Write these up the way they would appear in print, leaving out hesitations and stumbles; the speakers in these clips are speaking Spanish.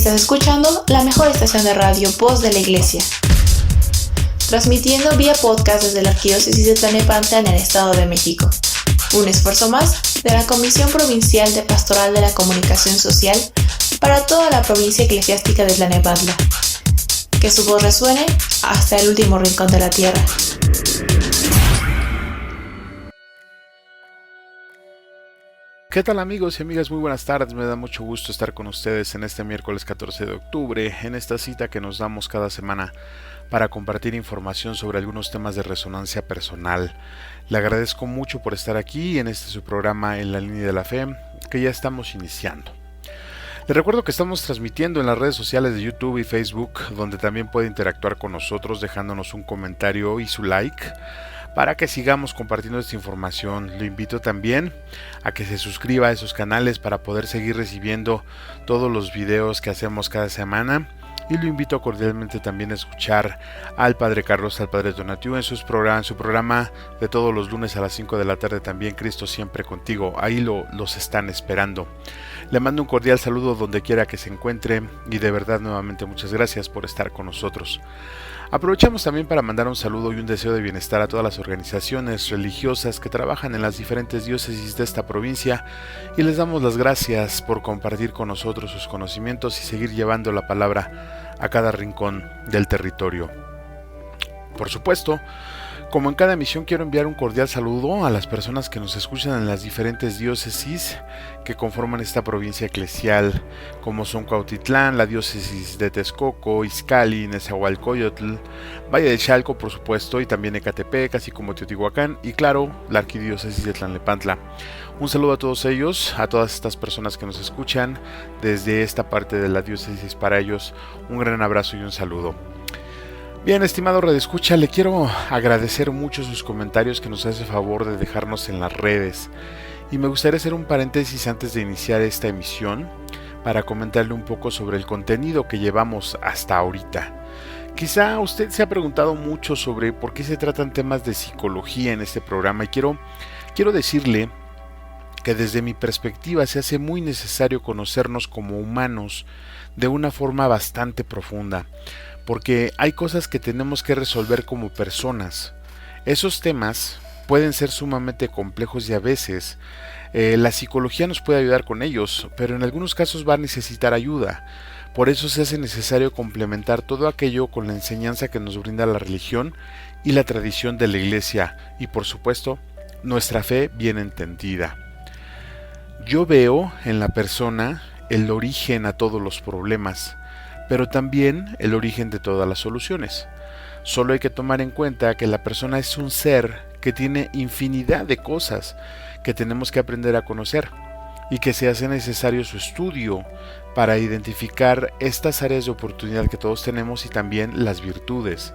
Estás escuchando la mejor estación de radio, Voz de la Iglesia, transmitiendo vía podcast desde la Arquidiócesis de Tlalnepantla en el Estado de México. Un esfuerzo más de la Comisión Provincial de Pastoral de la Comunicación Social para toda la provincia eclesiástica de Tlalnepantla. Que su voz resuene hasta el último rincón de la tierra. ¿Qué tal amigos y amigas? Muy buenas tardes, me da mucho gusto estar con ustedes en este miércoles 14 de octubre, en esta cita que nos damos cada semana para compartir información sobre algunos temas de resonancia personal. Le agradezco mucho por estar aquí en este su programa En la Línea de la Fe, que ya estamos iniciando. Les recuerdo que estamos transmitiendo en las redes sociales de YouTube y Facebook, donde también puede interactuar con nosotros dejándonos un comentario y su like, para que sigamos compartiendo esta información. Le invito también a que se suscriba a esos canales para poder seguir recibiendo todos los videos que hacemos cada semana. Y lo invito cordialmente también a escuchar al Padre Carlos, al Padre Donatiu en su programa de todos los lunes a las 5 de la tarde también, Cristo Siempre Contigo. Ahí los están esperando. Le mando un cordial saludo donde quiera que se encuentre y de verdad nuevamente muchas gracias por estar con nosotros. Aprovechamos también para mandar un saludo y un deseo de bienestar a todas las organizaciones religiosas que trabajan en las diferentes diócesis de esta provincia y les damos las gracias por compartir con nosotros sus conocimientos y seguir llevando la palabra a cada rincón del territorio. Por supuesto, como en cada emisión, quiero enviar un cordial saludo a las personas que nos escuchan en las diferentes diócesis que conforman esta provincia eclesial, como son Cuautitlán, la diócesis de Texcoco, Izcalli, Nezahualcóyotl, Valle de Chalco, por supuesto, y también Ecatepec, así como Teotihuacán, y claro, la arquidiócesis de Tlalnepantla. Un saludo a todos ellos, a todas estas personas que nos escuchan desde esta parte de la diócesis. Para ellos, un gran abrazo y un saludo. Bien, estimado redescucha, le quiero agradecer mucho sus comentarios que nos hace favor de dejarnos en las redes. Y me gustaría hacer un paréntesis antes de iniciar esta emisión para comentarle un poco sobre el contenido que llevamos hasta ahorita. Quizá usted se ha preguntado mucho sobre por qué se tratan temas de psicología en este programa y quiero decirle que desde mi perspectiva se hace muy necesario conocernos como humanos de una forma bastante profunda. Porque hay cosas que tenemos que resolver como personas. Esos temas pueden ser sumamente complejos y a veces la psicología nos puede ayudar con ellos, pero en algunos casos va a necesitar ayuda. Por eso se hace necesario complementar todo aquello con la enseñanza que nos brinda la religión y la tradición de la Iglesia y por supuesto nuestra fe bien entendida. Yo veo en la persona el origen a todos los problemas, pero también el origen de todas las soluciones. Solo hay que tomar en cuenta que la persona es un ser que tiene infinidad de cosas que tenemos que aprender a conocer y que se hace necesario su estudio para identificar estas áreas de oportunidad que todos tenemos y también las virtudes,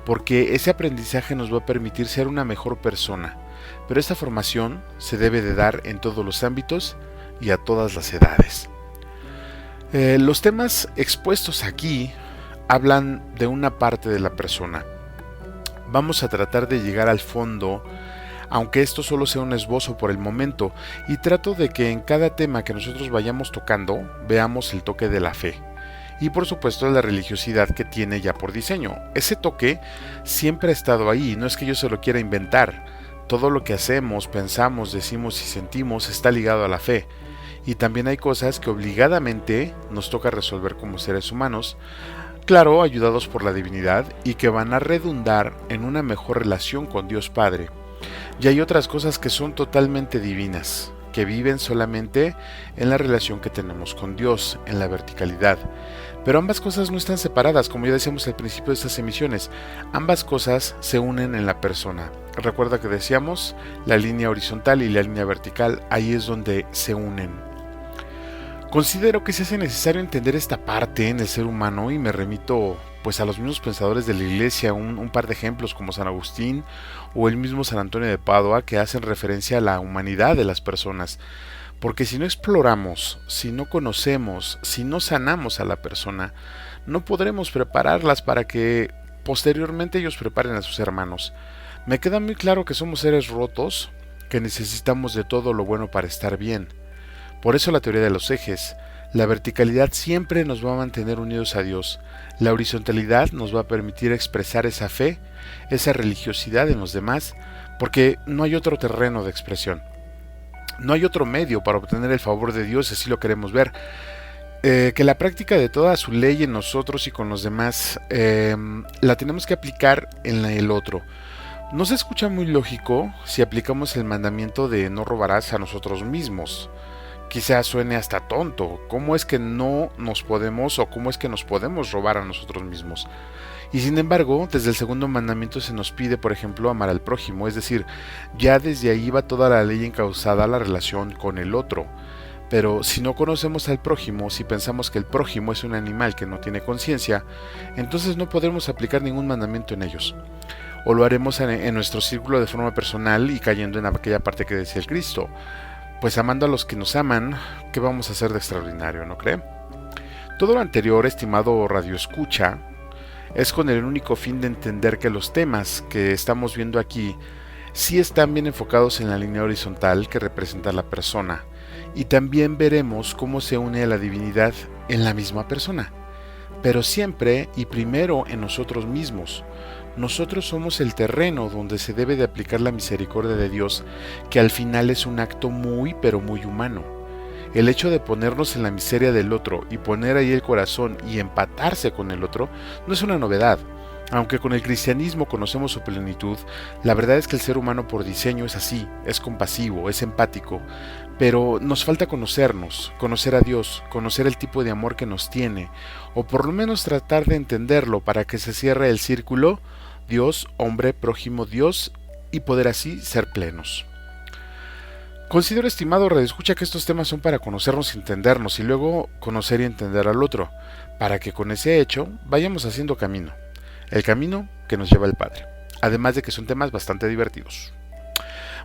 porque ese aprendizaje nos va a permitir ser una mejor persona. Pero esta formación se debe de dar en todos los ámbitos y a todas las edades. Los temas expuestos aquí hablan de una parte de la persona. Vamos a tratar de llegar al fondo, aunque esto solo sea un esbozo por el momento, y trato de que en cada tema que nosotros vayamos tocando veamos el toque de la fe. Y por supuesto la religiosidad que tiene ya por diseño. Ese toque siempre ha estado ahí, no es que yo se lo quiera inventar. Todo lo que hacemos, pensamos, decimos y sentimos está ligado a la fe. Y también hay cosas que obligadamente nos toca resolver como seres humanos, claro, ayudados por la divinidad y que van a redundar en una mejor relación con Dios Padre. Y hay otras cosas que son totalmente divinas, que viven solamente en la relación que tenemos con Dios, en la verticalidad. Pero ambas cosas no están separadas, como ya decíamos al principio de estas emisiones. Ambas cosas se unen en la persona. Recuerda que decíamos la línea horizontal y la línea vertical, ahí es donde se unen. Considero que se hace necesario entender esta parte en el ser humano y me remito pues a los mismos pensadores de la Iglesia, un par de ejemplos como San Agustín o el mismo San Antonio de Padua que hacen referencia a la humanidad de las personas. Porque si no exploramos, si no conocemos, si no sanamos a la persona, no podremos prepararlas para que posteriormente ellos preparen a sus hermanos. Me queda muy claro que somos seres rotos, que necesitamos de todo lo bueno para estar bien. Por eso la teoría de los ejes, La verticalidad siempre nos va a mantener unidos a Dios. La horizontalidad nos va a permitir expresar esa fe, esa religiosidad en los demás, porque no hay otro terreno de expresión. No hay otro medio para obtener el favor de Dios, así lo queremos ver. Que la práctica de toda su ley en nosotros y con los demás la tenemos que aplicar en el otro. No se escucha muy lógico si aplicamos el mandamiento de no robarás a nosotros mismos. Quizás suene hasta tonto. ¿Cómo es que no nos podemos o cómo es que nos podemos robar a nosotros mismos? Y sin embargo, desde el segundo mandamiento se nos pide, por ejemplo, amar al prójimo. Es decir, ya desde ahí va toda la ley encauzada a la relación con el otro. Pero si no conocemos al prójimo, si pensamos que el prójimo es un animal que no tiene conciencia, entonces no podremos aplicar ningún mandamiento en ellos. O lo haremos en nuestro círculo de forma personal y cayendo en aquella parte que decía el Cristo. Pues amando a los que nos aman, ¿qué vamos a hacer de extraordinario, no cree? Todo lo anterior, estimado radioescucha, es con el único fin de entender que los temas que estamos viendo aquí sí están bien enfocados en la línea horizontal que representa la persona, y también veremos cómo se une a la divinidad en la misma persona, pero siempre y primero en nosotros mismos. Nosotros somos el terreno donde se debe de aplicar la misericordia de Dios, que al final es un acto muy pero muy humano. El hecho de ponernos en la miseria del otro y poner ahí el corazón y empatarse con el otro no es una novedad. Aunque con el cristianismo conocemos su plenitud, la verdad es que el ser humano por diseño es así, es compasivo, es empático, pero nos falta conocernos, conocer a Dios, conocer el tipo de amor que nos tiene, o por lo menos tratar de entenderlo para que se cierre el círculo Dios, hombre, prójimo, Dios, y poder así ser plenos. Considero, estimado radioescucha, que estos temas son para conocernos y entendernos, y luego conocer y entender al otro, para que con ese hecho vayamos haciendo camino, el camino que nos lleva al Padre, además de que son temas bastante divertidos.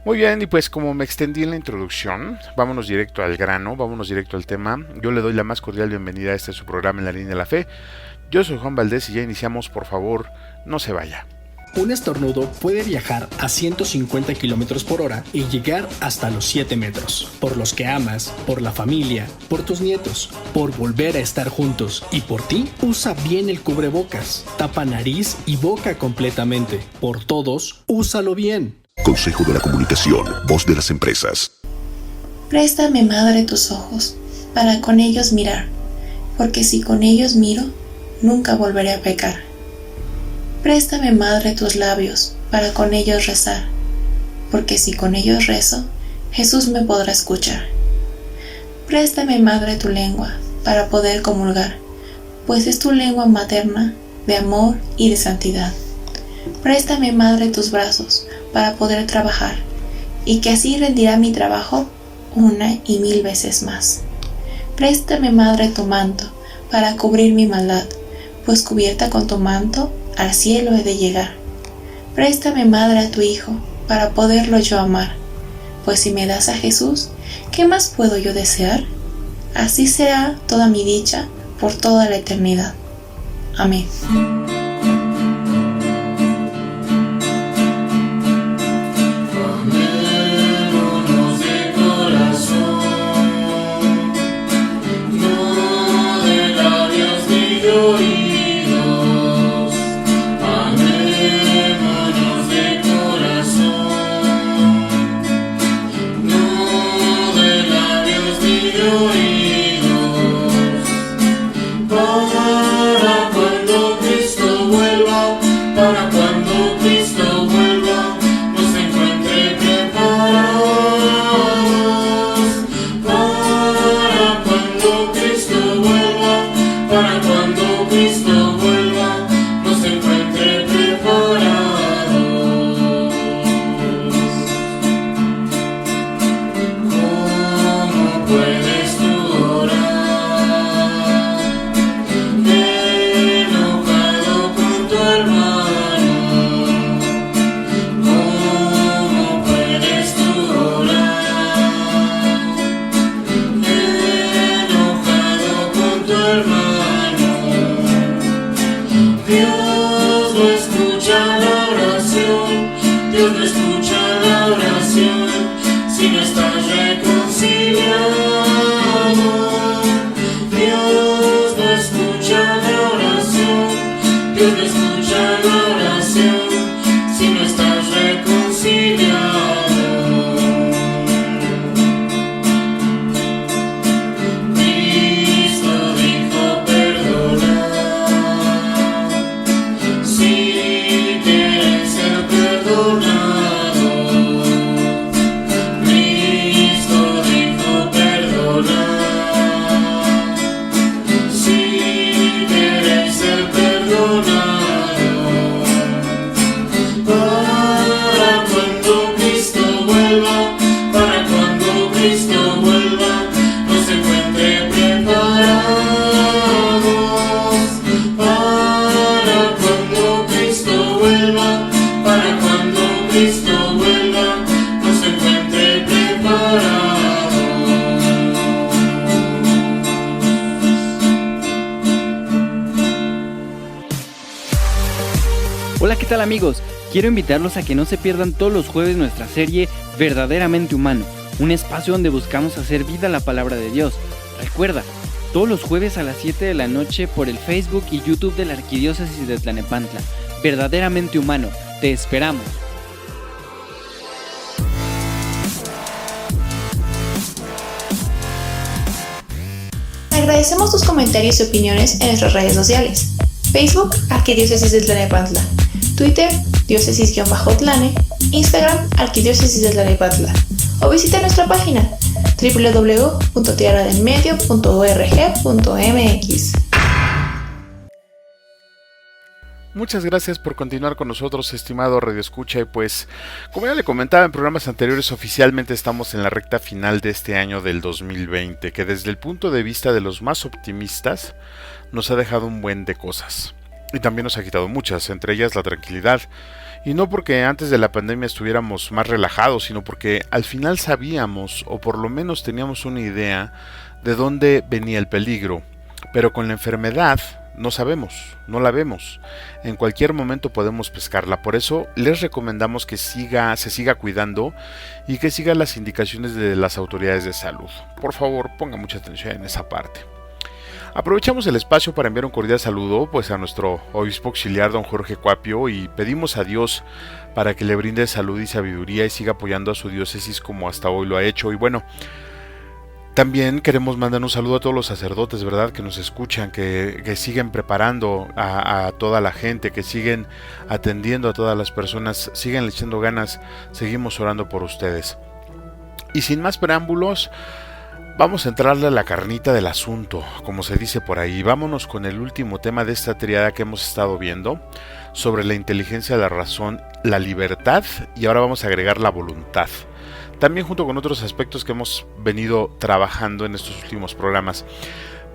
Muy bien, y pues como me extendí en la introducción, vámonos directo al grano, vámonos directo al tema. Yo le doy la más cordial bienvenida a este su programa En la Línea de la Fe. Yo soy Juan Valdés y ya iniciamos. Por favor, no se vaya. Un estornudo puede viajar a 150 km por hora y llegar hasta los 7 metros. Por los que amas, por la familia, por tus nietos, por volver a estar juntos y por ti, usa bien el cubrebocas. Tapa nariz y boca completamente. Por todos, úsalo bien. Consejo de la Comunicación, voz de las empresas. Préstame, Madre, tus ojos, para con ellos mirar, porque si con ellos miro, nunca volveré a pecar. Préstame, Madre, tus labios, para con ellos rezar, porque si con ellos rezo, Jesús me podrá escuchar. Préstame, Madre, tu lengua, para poder comulgar, pues es tu lengua materna de amor y de santidad. Préstame, Madre, tus brazos, para poder trabajar, y que así rendirá mi trabajo 1 y 1000 veces más. Préstame, Madre, tu manto, para cubrir mi maldad, pues cubierta con tu manto, al cielo he de llegar. Préstame, Madre, a tu Hijo, para poderlo yo amar, pues si me das a Jesús, ¿qué más puedo yo desear? Así será toda mi dicha por toda la eternidad. Amén. Dios no escucha la oración si no estás reconciliado. Cristo dijo perdonar. Si quieres ser perdonado, Cristo dijo perdonar. Si quieres ser perdonado, para cuando Cristo vuelva, para cuando Cristo vuelva, nos encuentre preparados. Para cuando Cristo vuelva, para cuando Cristo vuelva, nos encuentre preparados. Hola, ¿qué tal amigos? Quiero invitarlos a que no se pierdan todos los jueves nuestra serie Verdaderamente Humano, un espacio donde buscamos hacer vida a la palabra de Dios. Recuerda, todos los jueves a las 7 de la noche por el Facebook y YouTube de la Arquidiócesis de Tlalnepantla. Verdaderamente Humano, te esperamos. Agradecemos tus comentarios y opiniones en nuestras redes sociales. Facebook, Arquidiócesis de Tlalnepantla. Twitter, diócesis-tlane. Instagram, Arquidiócesis de Tlalnepantla. O visita nuestra página www.tierradelmedio.org.mx. Muchas gracias por continuar con nosotros, estimado Radio Escucha, y pues, como ya le comentaba en programas anteriores, oficialmente estamos en la recta final de este año del 2020, que desde el punto de vista de los más optimistas, nos ha dejado un buen de cosas. Y también nos ha quitado muchas, entre ellas la tranquilidad. Y no porque antes de la pandemia estuviéramos más relajados, sino porque al final sabíamos, o por lo menos teníamos una idea, de dónde venía el peligro. Pero con la enfermedad no sabemos, no la vemos. En cualquier momento podemos pescarla. Por eso les recomendamos que se siga cuidando y que siga las indicaciones de las autoridades de salud. Por favor, ponga mucha atención en esa parte. Aprovechamos el espacio para enviar un cordial saludo pues a nuestro obispo auxiliar don Jorge Cuapio y pedimos a Dios para que le brinde salud y sabiduría y siga apoyando a su diócesis como hasta hoy lo ha hecho. Y bueno, también queremos mandar un saludo a todos los sacerdotes, ¿verdad? Que nos escuchan, que siguen preparando a toda la gente, que siguen atendiendo a todas las personas, siguen le echando ganas, seguimos orando por ustedes. Y sin más preámbulos, vamos a entrarle a la carnita del asunto, como se dice por ahí. Vámonos con el último tema de esta triada que hemos estado viendo, sobre la inteligencia, la razón, la libertad, y ahora vamos a agregar la voluntad. También junto con otros aspectos que hemos venido trabajando en estos últimos programas.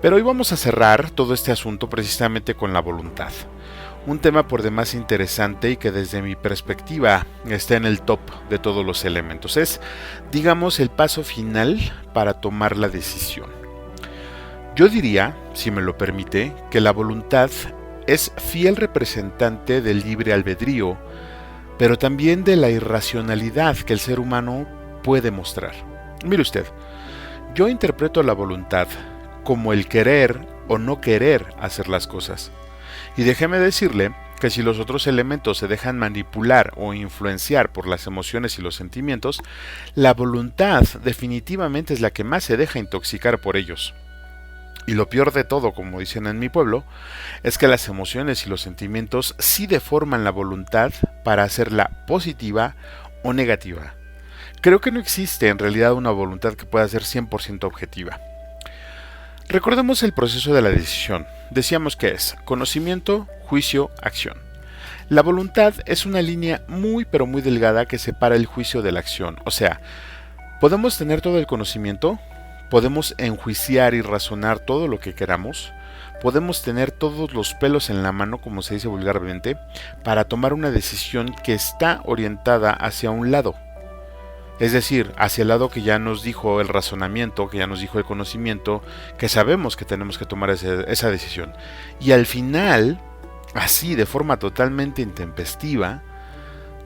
Pero hoy vamos a cerrar todo este asunto precisamente con la voluntad. Un tema por demás interesante y que desde mi perspectiva está en el top de todos los elementos. Es, digamos, el paso final para tomar la decisión. Yo diría, si me lo permite, que la voluntad es fiel representante del libre albedrío, pero también de la irracionalidad que el ser humano puede mostrar. Mire usted, yo interpreto la voluntad como el querer o no querer hacer las cosas. Y déjeme decirle que si los otros elementos se dejan manipular o influenciar por las emociones y los sentimientos, la voluntad definitivamente es la que más se deja intoxicar por ellos. Y lo peor de todo, como dicen en mi pueblo, es que las emociones y los sentimientos sí deforman la voluntad para hacerla positiva o negativa. Creo que no existe en realidad una voluntad que pueda ser 100% objetiva. Recordemos el proceso de la decisión. Decíamos que es conocimiento, juicio, acción. La voluntad es una línea muy pero muy delgada que separa el juicio de la acción. O sea, podemos tener todo el conocimiento, podemos enjuiciar y razonar todo lo que queramos, podemos tener todos los pelos en la mano, como se dice vulgarmente, para tomar una decisión que está orientada hacia un lado. Es decir, hacia el lado que ya nos dijo el razonamiento, que ya nos dijo el conocimiento, que sabemos que tenemos que tomar esa decisión. Y al final, así de forma totalmente intempestiva,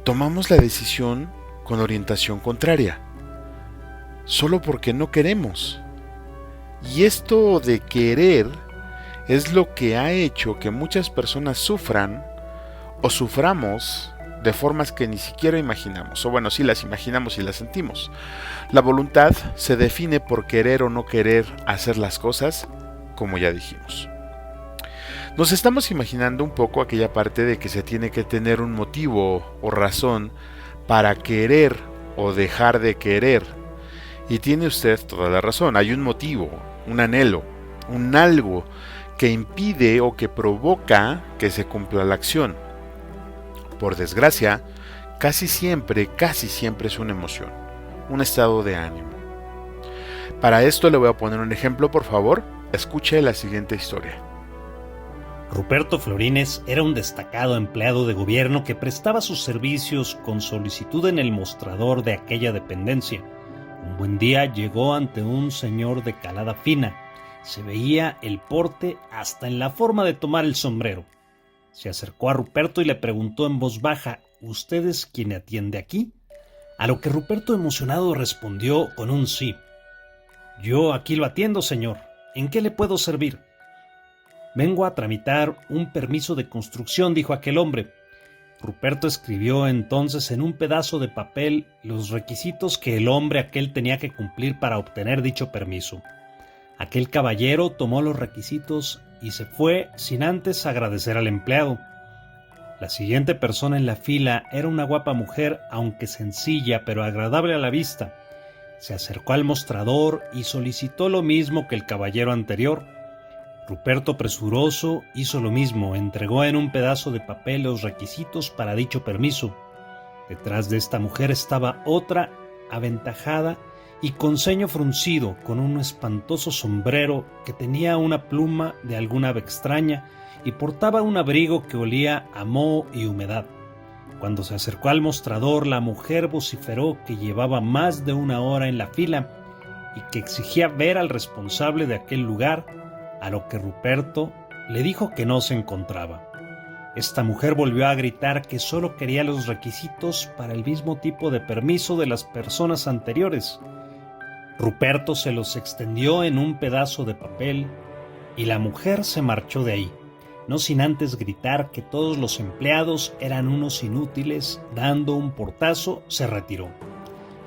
tomamos la decisión con orientación contraria, solo porque no queremos. Y esto de querer es lo que ha hecho que muchas personas sufran o suframos de formas que ni siquiera imaginamos, o bueno, sí las imaginamos y las sentimos. La voluntad se define por querer o no querer hacer las cosas, como ya dijimos. Nos estamos imaginando un poco aquella parte de que se tiene que tener un motivo o razón para querer o dejar de querer. Y tiene usted toda la razón, hay un motivo, un anhelo, un algo que impide o que provoca que se cumpla la acción. Por desgracia, casi siempre es una emoción, un estado de ánimo. Para esto le voy a poner un ejemplo, por favor, escuche la siguiente historia. Ruperto Florines era un destacado empleado de gobierno que prestaba sus servicios con solicitud en el mostrador de aquella dependencia. Un buen día llegó ante un señor de calada fina. Se veía el porte hasta en la forma de tomar el sombrero. Se acercó a Ruperto y le preguntó en voz baja: ¿Usted es quien atiende aquí? A lo que Ruperto emocionado respondió con un sí. Yo aquí lo atiendo, señor. ¿En qué le puedo servir? Vengo a tramitar un permiso de construcción, dijo aquel hombre. Ruperto escribió entonces en un pedazo de papel los requisitos que el hombre aquel tenía que cumplir para obtener dicho permiso. Aquel caballero tomó los requisitos y se fue sin antes agradecer al empleado. La siguiente persona en la fila era una guapa mujer, aunque sencilla pero agradable a la vista. Se acercó al mostrador y solicitó lo mismo que el caballero anterior. Ruperto, presuroso, hizo lo mismo, entregó en un pedazo de papel los requisitos para dicho permiso. Detrás de esta mujer estaba otra, aventajada y con ceño fruncido, con un espantoso sombrero que tenía una pluma de alguna ave extraña y portaba un abrigo que olía a moho y humedad. Cuando se acercó al mostrador, la mujer vociferó que llevaba más de una hora en la fila y que exigía ver al responsable de aquel lugar, a lo que Ruperto le dijo que no se encontraba. Esta mujer volvió a gritar que solo quería los requisitos para el mismo tipo de permiso de las personas anteriores. Ruperto se los extendió en un pedazo de papel y la mujer se marchó de ahí, no sin antes gritar que todos los empleados eran unos inútiles. Dando un portazo, se retiró.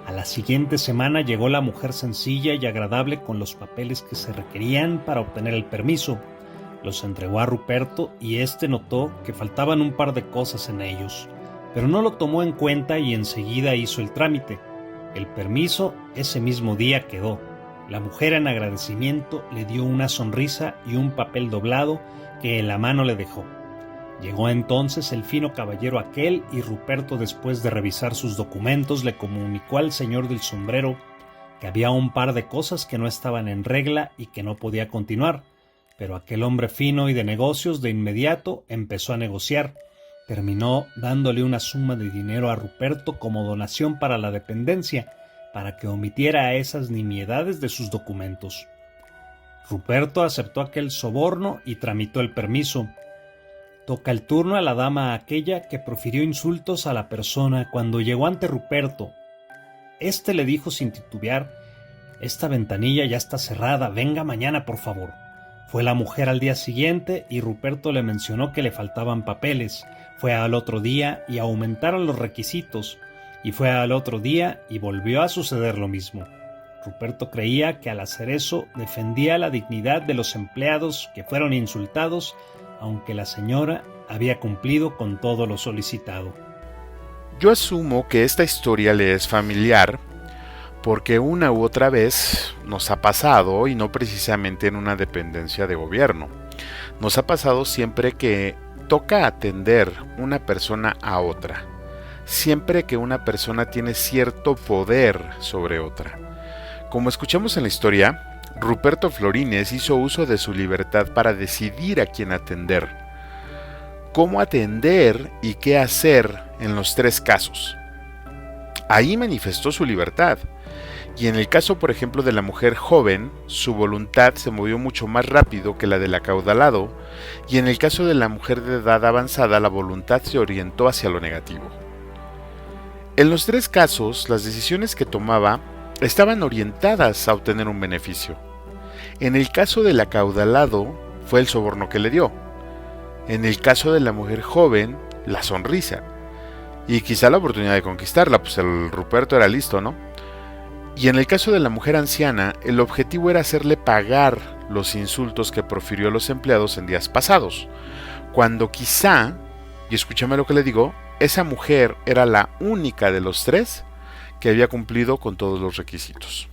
A la siguiente semana llegó la mujer sencilla y agradable con los papeles que se requerían para obtener el permiso. Los entregó a Ruperto y éste notó que faltaban un par de cosas en ellos, pero no lo tomó en cuenta y enseguida hizo el trámite. El permiso ese mismo día quedó. La mujer, en agradecimiento, le dio una sonrisa y un papel doblado que en la mano le dejó. Llegó entonces el fino caballero aquel y Ruperto, después de revisar sus documentos, le comunicó al señor del sombrero que había un par de cosas que no estaban en regla y que no podía continuar, pero aquel hombre fino y de negocios de inmediato empezó a negociar. Terminó dándole una suma de dinero a Ruperto como donación para la dependencia, para que omitiera esas nimiedades de sus documentos. Ruperto aceptó aquel soborno y tramitó el permiso. Toca el turno a la dama aquella que profirió insultos a la persona cuando llegó ante Ruperto. Este le dijo sin titubear: «Esta ventanilla ya está cerrada, venga mañana por favor». Fue la mujer al día siguiente y Ruperto le mencionó que le faltaban papeles. Fue al otro día y aumentaron los requisitos. Y fue al otro día y volvió a suceder lo mismo. Ruperto creía que al hacer eso defendía la dignidad de los empleados que fueron insultados, aunque la señora había cumplido con todo lo solicitado. Yo asumo que esta historia le es familiar porque una u otra vez nos ha pasado, y no precisamente en una dependencia de gobierno. Nos ha pasado siempre que toca atender una persona a otra, siempre que una persona tiene cierto poder sobre otra. Como escuchamos en la historia, Ruperto Florines hizo uso de su libertad para decidir a quién atender, cómo atender y qué hacer en los tres casos. Ahí manifestó su libertad. Y en el caso, por ejemplo, de la mujer joven, su voluntad se movió mucho más rápido que la del acaudalado, y en el caso de la mujer de edad avanzada, la voluntad se orientó hacia lo negativo. En los tres casos, las decisiones que tomaba estaban orientadas a obtener un beneficio. En el caso del acaudalado, fue el soborno que le dio. En el caso de la mujer joven, la sonrisa. Y quizá la oportunidad de conquistarla, pues el Ruperto era listo, ¿no? Y en el caso de la mujer anciana, el objetivo era hacerle pagar los insultos que profirió a los empleados en días pasados, cuando quizá, y escúchame lo que le digo, esa mujer era la única de los 3 que había cumplido con todos los requisitos.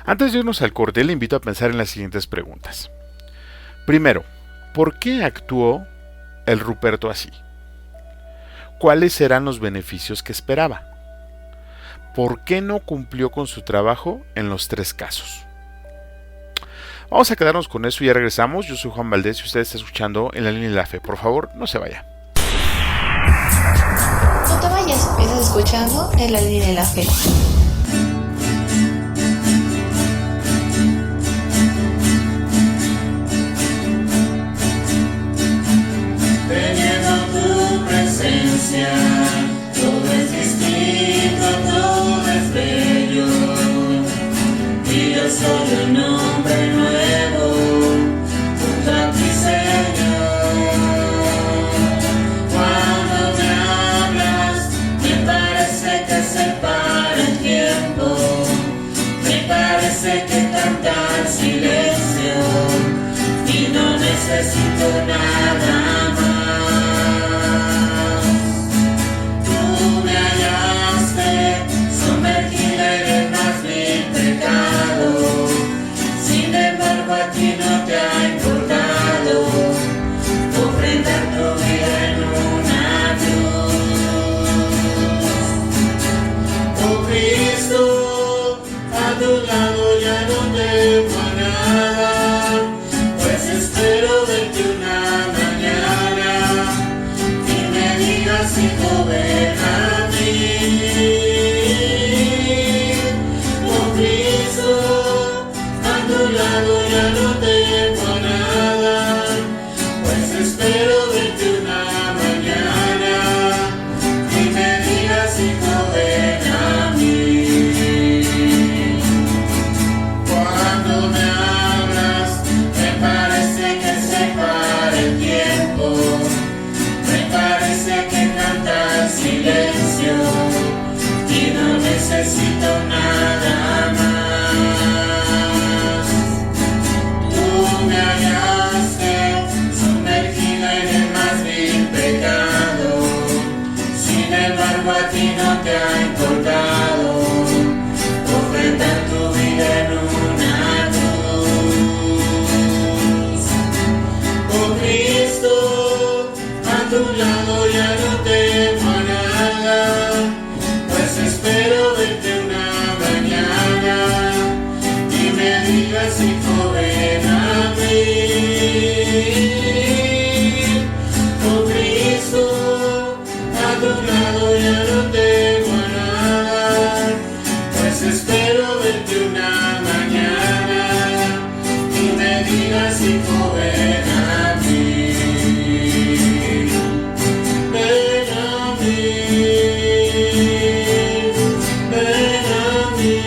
Antes de irnos al corte, le invito a pensar en las siguientes preguntas. Primero, ¿por qué actuó el Ruperto así? ¿Cuáles eran los beneficios que esperaba? ¿Por qué no cumplió con su trabajo en los 3 casos? Vamos a quedarnos con eso y ya regresamos. Yo soy Juan Valdés y usted está escuchando En la Línea de la Fe. Por favor, no se vaya. No te vayas, estás escuchando En la Línea de la Fe. Teniendo tu presencia, todo es distinto, todo es bello. Y yo soy un hombre nuevo, junto a ti, Señor. Cuando me hablas, me parece que se para el tiempo. Me parece que cantar silencio y no necesito nada más. Tú me hallaste sumergida en el más vil pecado. Sin embargo a ti no te ha importado ofrendar tu vida en una cruz. Oh Cristo, a tu lado ya no tengo nada, pues espero verte una mañana y me digas, hijo, ven a mí. Oh Cristo, a tu lado ya no tengo nada, pues espero verte una mañana y me digas, hijo, ven a mí. Cuando me hablas, me parece que se para el tiempo, me parece que canta silencio y no necesito nada más. Tú me hallaste sumergida en el más vil pecado, sin embargo a ti no te ha importado ofrendar tu vida en una cruz. Oh Cristo, a tu lado ya no tengo nada, pues espero verte una mañana y me digas, hijo, ven a mí. Oh Cristo, a tu lado ya no tengo nada, pues espero verte una mañana y me digas, hijo, ven a mí. Ven a mí, ven a mí.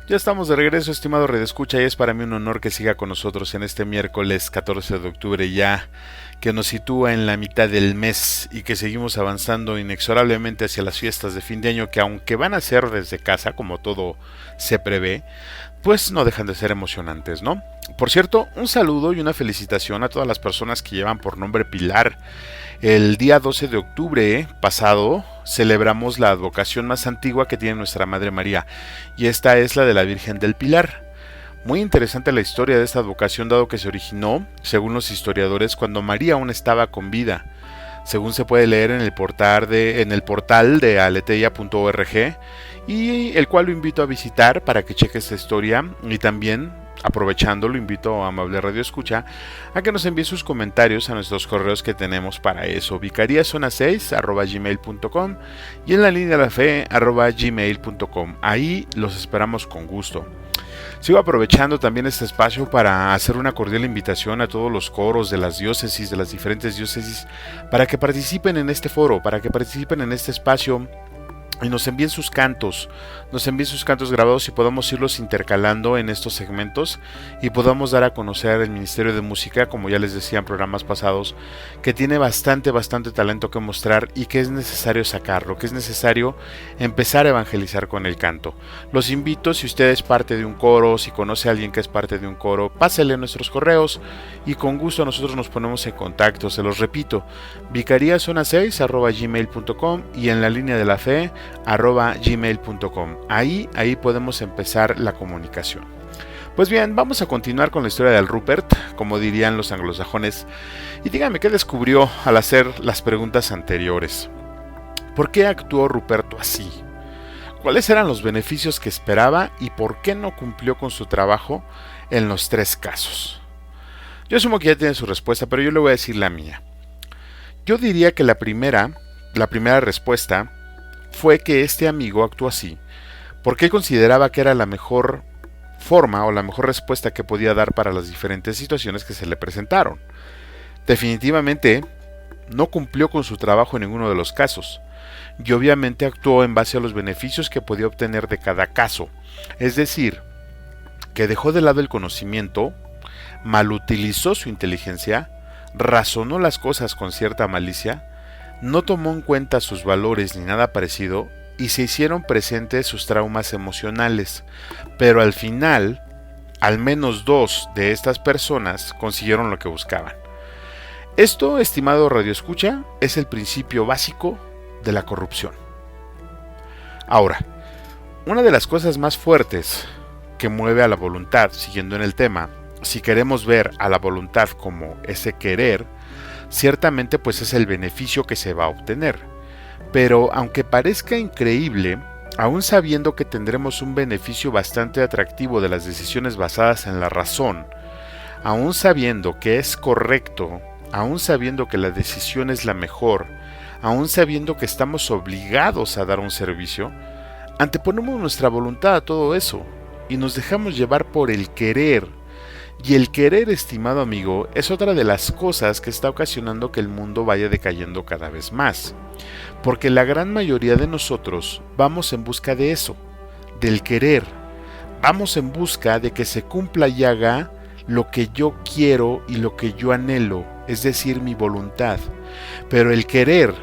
Ya estamos de regreso, estimado redescucha, y es para mí un honor que siga con nosotros en este miércoles 14 de octubre ya, que nos sitúa en la mitad del mes y que seguimos avanzando inexorablemente hacia las fiestas de fin de año, que aunque van a ser desde casa, como todo se prevé, pues no dejan de ser emocionantes, ¿no? Por cierto, un saludo y una felicitación a todas las personas que llevan por nombre Pilar. El día 12 de octubre pasado celebramos la advocación más antigua que tiene nuestra Madre María, y esta es la de la Virgen del Pilar. Muy interesante la historia de esta advocación, dado que se originó, según los historiadores, cuando María aún estaba con vida, según se puede leer en el portal de aleteia.org, y el cual lo invito a visitar para que cheque esta historia. Y también, aprovechando, lo invito a amable Radio Escucha a que nos envíe sus comentarios a nuestros correos que tenemos para eso: vicariazona6@gmail.com y en la línea de la fe @gmail.com. Ahí los esperamos con gusto. Sigo aprovechando también este espacio para hacer una cordial invitación a todos los coros de las diócesis, de las diferentes diócesis, para que participen en este foro, para que participen en este espacio y nos envíen sus cantos grabados y podamos irlos intercalando en estos segmentos y podamos dar a conocer el Ministerio de Música, como ya les decía en programas pasados, que tiene bastante talento que mostrar y que es necesario sacarlo, que es necesario empezar a evangelizar con el canto. Los invito, si usted es parte de un coro, si conoce a alguien que es parte de un coro, pásele nuestros correos y con gusto nosotros nos ponemos en contacto. Se los repito, vicariazona6@gmail.com y en la línea de la fe @gmail.com. Ahí podemos empezar la comunicación. Pues bien, vamos a continuar con la historia del Rupert, como dirían los anglosajones, y dígame qué descubrió al hacer las preguntas anteriores. ¿Por qué actuó Ruperto así? ¿Cuáles eran los beneficios que esperaba y por qué no cumplió con su trabajo en los 3 casos? Yo asumo que ya tiene su respuesta, pero yo le voy a decir la mía. Yo diría que la primera respuesta fue que este amigo actuó así porque él consideraba que era la mejor forma o la mejor respuesta que podía dar para las diferentes situaciones que se le presentaron. Definitivamente no cumplió con su trabajo en ninguno de los casos y obviamente actuó en base a los beneficios que podía obtener de cada caso, es decir, que dejó de lado el conocimiento, malutilizó su inteligencia, razonó las cosas con cierta malicia, no tomó en cuenta sus valores ni nada parecido y se hicieron presentes sus traumas emocionales, pero al final, al menos 2 de estas personas consiguieron lo que buscaban. Esto, estimado radioescucha, es el principio básico de la corrupción. Ahora, una de las cosas más fuertes que mueve a la voluntad, siguiendo en el tema, si queremos ver a la voluntad como ese querer, ciertamente pues es el beneficio que se va a obtener. Pero aunque parezca increíble, aún sabiendo que tendremos un beneficio bastante atractivo de las decisiones basadas en la razón, aún sabiendo que es correcto, aún sabiendo que la decisión es la mejor, aún sabiendo que estamos obligados a dar un servicio, anteponemos nuestra voluntad a todo eso y nos dejamos llevar por el querer. Y el querer, estimado amigo, es otra de las cosas que está ocasionando que el mundo vaya decayendo cada vez más. Porque la gran mayoría de nosotros vamos en busca de eso, del querer. Vamos en busca de que se cumpla y haga lo que yo quiero y lo que yo anhelo, es decir, mi voluntad. Pero el querer,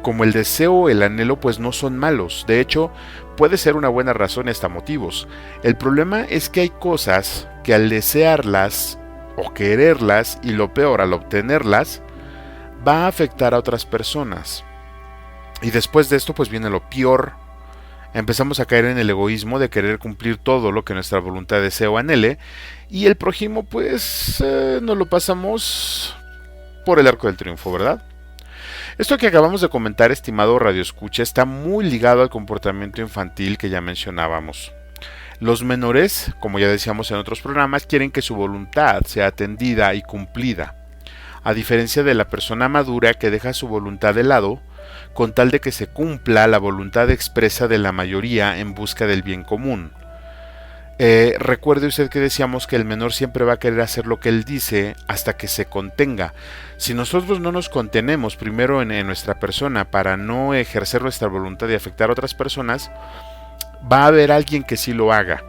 como el deseo o el anhelo, pues no son malos. De hecho, puede ser una buena razón y hasta motivos. El problema es que hay cosas que al desearlas o quererlas, y lo peor, al obtenerlas, va a afectar a otras personas. Y después de esto pues viene lo peor. Empezamos a caer en el egoísmo de querer cumplir todo lo que nuestra voluntad desea o anhele, y el prójimo pues nos lo pasamos por el arco del triunfo, ¿verdad? Esto que acabamos de comentar, estimado radioescucha, está muy ligado al comportamiento infantil que ya mencionábamos. Los menores, como ya decíamos en otros programas, quieren que su voluntad sea atendida y cumplida, a diferencia de la persona madura que deja su voluntad de lado con tal de que se cumpla la voluntad expresa de la mayoría en busca del bien común. Recuerde usted que decíamos que el menor siempre va a querer hacer lo que él dice hasta que se contenga. Si nosotros no nos contenemos primero en nuestra persona para no ejercer nuestra voluntad y afectar a otras personas, va a haber alguien que sí lo haga.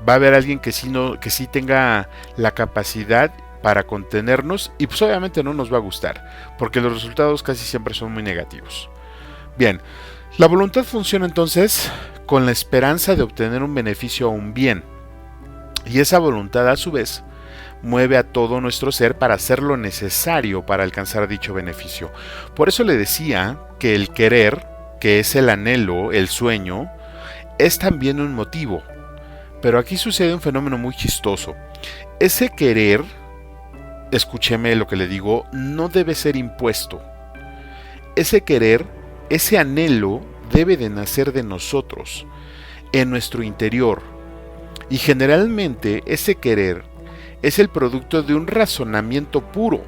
Va a haber alguien que sí tenga la capacidad para contenernos, y pues obviamente no nos va a gustar, porque los resultados casi siempre son muy negativos. Bien, la voluntad funciona entonces con la esperanza de obtener un beneficio o un bien, y esa voluntad a su vez mueve a todo nuestro ser para hacer lo necesario para alcanzar dicho beneficio. Por eso le decía que el querer, que es el anhelo, el sueño, es también un motivo. Pero aquí sucede un fenómeno muy chistoso. Ese querer, escúcheme lo que le digo, no debe ser impuesto. Ese querer, ese anhelo, debe de nacer de nosotros, en nuestro interior. Y generalmente ese querer es el producto de un razonamiento puro,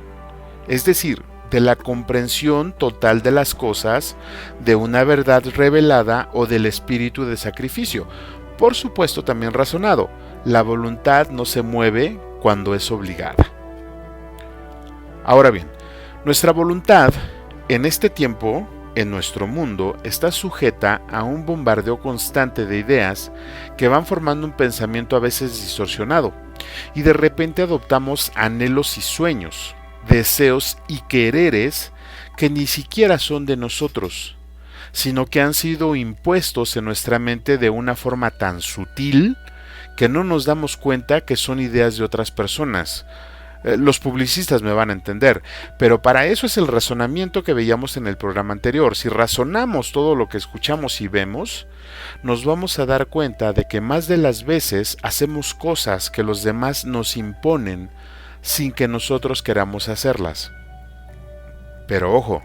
es decir, de la comprensión total de las cosas, de una verdad revelada o del espíritu de sacrificio. Por supuesto también razonado, la voluntad no se mueve cuando es obligada. Ahora bien, nuestra voluntad en este tiempo en nuestro mundo está sujeta a un bombardeo constante de ideas que van formando un pensamiento a veces distorsionado, y de repente adoptamos anhelos y sueños, deseos y quereres que ni siquiera son de nosotros, sino que han sido impuestos en nuestra mente de una forma tan sutil que no nos damos cuenta que son ideas de otras personas. Los publicistas me van a entender, pero para eso es el razonamiento que veíamos en el programa anterior. Si razonamos todo lo que escuchamos y vemos, nos vamos a dar cuenta de que más de las veces hacemos cosas que los demás nos imponen sin que nosotros queramos hacerlas. Pero ojo,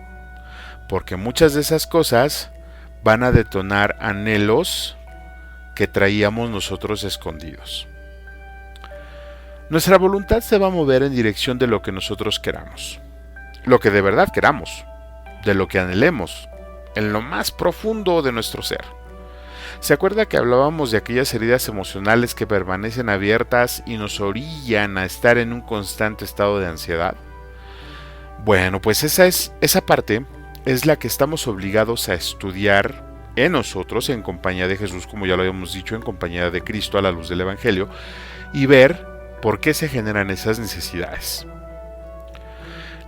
porque muchas de esas cosas van a detonar anhelos que traíamos nosotros escondidos. Nuestra voluntad se va a mover en dirección de lo que nosotros queramos, lo que de verdad queramos, de lo que anhelemos, en lo más profundo de nuestro ser. ¿Se acuerda que hablábamos de aquellas heridas emocionales que permanecen abiertas y nos orillan a estar en un constante estado de ansiedad? Bueno, pues esa parte es la que estamos obligados a estudiar en nosotros, en compañía de Jesús, como ya lo habíamos dicho, en compañía de Cristo a la luz del Evangelio, y ver por qué se generan esas necesidades.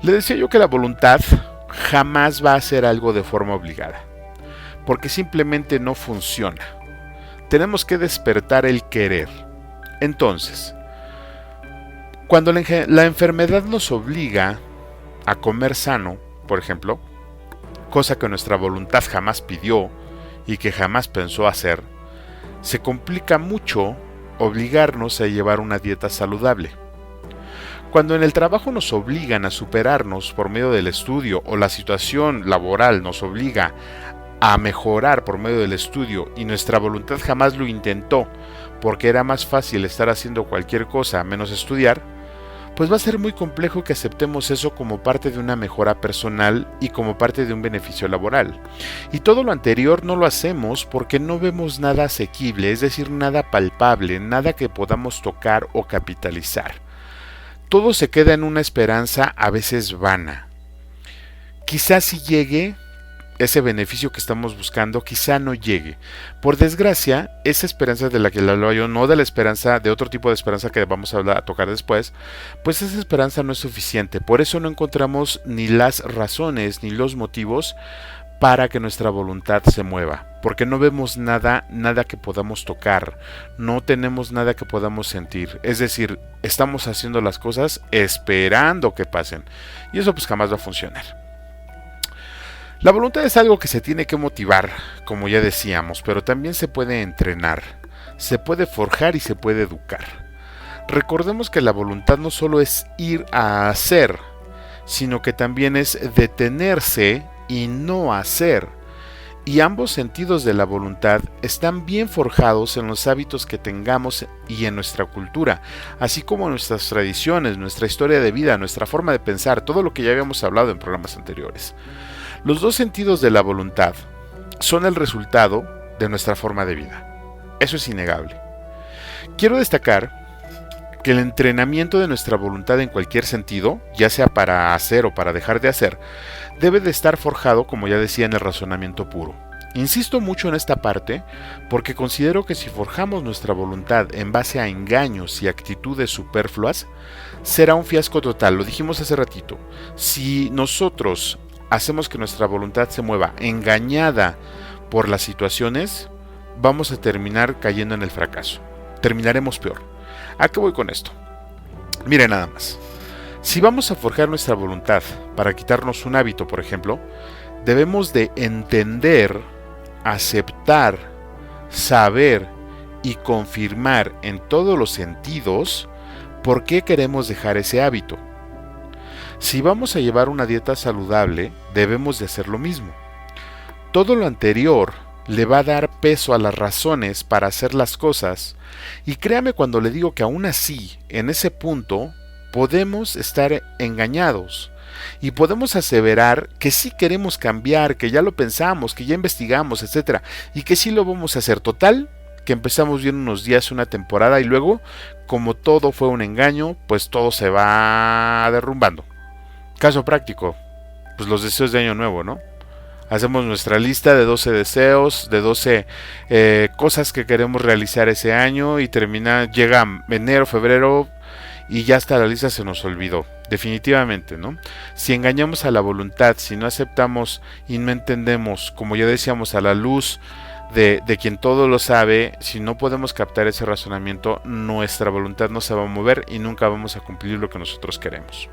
Le decía yo que la voluntad jamás va a hacer algo de forma obligada, porque simplemente no funciona. Tenemos que despertar el querer. Entonces, cuando la enfermedad nos obliga a comer sano, por ejemplo, cosa que nuestra voluntad jamás pidió y que jamás pensó hacer, se complica mucho obligarnos a llevar una dieta saludable. Cuando en el trabajo nos obligan a superarnos por medio del estudio o la situación laboral nos obliga a mejorar por medio del estudio y nuestra voluntad jamás lo intentó porque era más fácil estar haciendo cualquier cosa menos estudiar, pues va a ser muy complejo que aceptemos eso como parte de una mejora personal y como parte de un beneficio laboral. Y todo lo anterior no lo hacemos porque no vemos nada asequible, es decir, nada palpable, nada que podamos tocar o capitalizar. Todo se queda en una esperanza a veces vana. Quizás si llegue ese beneficio que estamos buscando, quizá no llegue. Por desgracia, esa esperanza de la que le hablo yo, no de la esperanza, de otro tipo de esperanza que vamos a tocar después, pues esa esperanza no es suficiente. Por eso no encontramos ni las razones ni los motivos para que nuestra voluntad se mueva, porque no vemos nada que podamos tocar, no tenemos nada que podamos sentir, es decir, estamos haciendo las cosas esperando que pasen, y eso pues jamás va a funcionar. La voluntad es algo que se tiene que motivar, como ya decíamos, pero también se puede entrenar, se puede forjar y se puede educar. Recordemos que la voluntad no solo es ir a hacer, sino que también es detenerse y no hacer. Y ambos sentidos de la voluntad están bien forjados en los hábitos que tengamos y en nuestra cultura, así como en nuestras tradiciones, nuestra historia de vida, nuestra forma de pensar, todo lo que ya habíamos hablado en programas anteriores. Los dos sentidos de la voluntad son el resultado de nuestra forma de vida. Eso es innegable. Quiero destacar que el entrenamiento de nuestra voluntad en cualquier sentido, ya sea para hacer o para dejar de hacer, debe de estar forjado, como ya decía, en el razonamiento puro. Insisto mucho en esta parte porque considero que si forjamos nuestra voluntad en base a engaños y actitudes superfluas, será un fiasco total. Lo dijimos hace ratito. Si nosotros hacemos que nuestra voluntad se mueva engañada por las situaciones, vamos a terminar cayendo en el fracaso. Terminaremos peor. ¿A qué voy con esto? Miren nada más. Si vamos a forjar nuestra voluntad para quitarnos un hábito, por ejemplo, debemos de entender, aceptar, saber y confirmar en todos los sentidos por qué queremos dejar ese hábito. Si vamos a llevar una dieta saludable, debemos de hacer lo mismo. Todo lo anterior le va a dar peso a las razones para hacer las cosas, y créame cuando le digo que aún así, en ese punto, podemos estar engañados, y podemos aseverar que sí queremos cambiar, que ya lo pensamos, que ya investigamos, etc., y que sí lo vamos a hacer. Total, que empezamos bien unos días, una temporada, y luego, como todo fue un engaño, pues todo se va derrumbando. Caso práctico, pues los deseos de año nuevo, ¿no? Hacemos nuestra lista de 12 deseos, de 12 cosas que queremos realizar ese año y llega enero, febrero y ya hasta la lista se nos olvidó. Definitivamente, ¿no? Si engañamos a la voluntad, si no aceptamos y no entendemos, como ya decíamos, a la luz de quien todo lo sabe, si no podemos captar ese razonamiento, nuestra voluntad no se va a mover y nunca vamos a cumplir lo que nosotros queremos.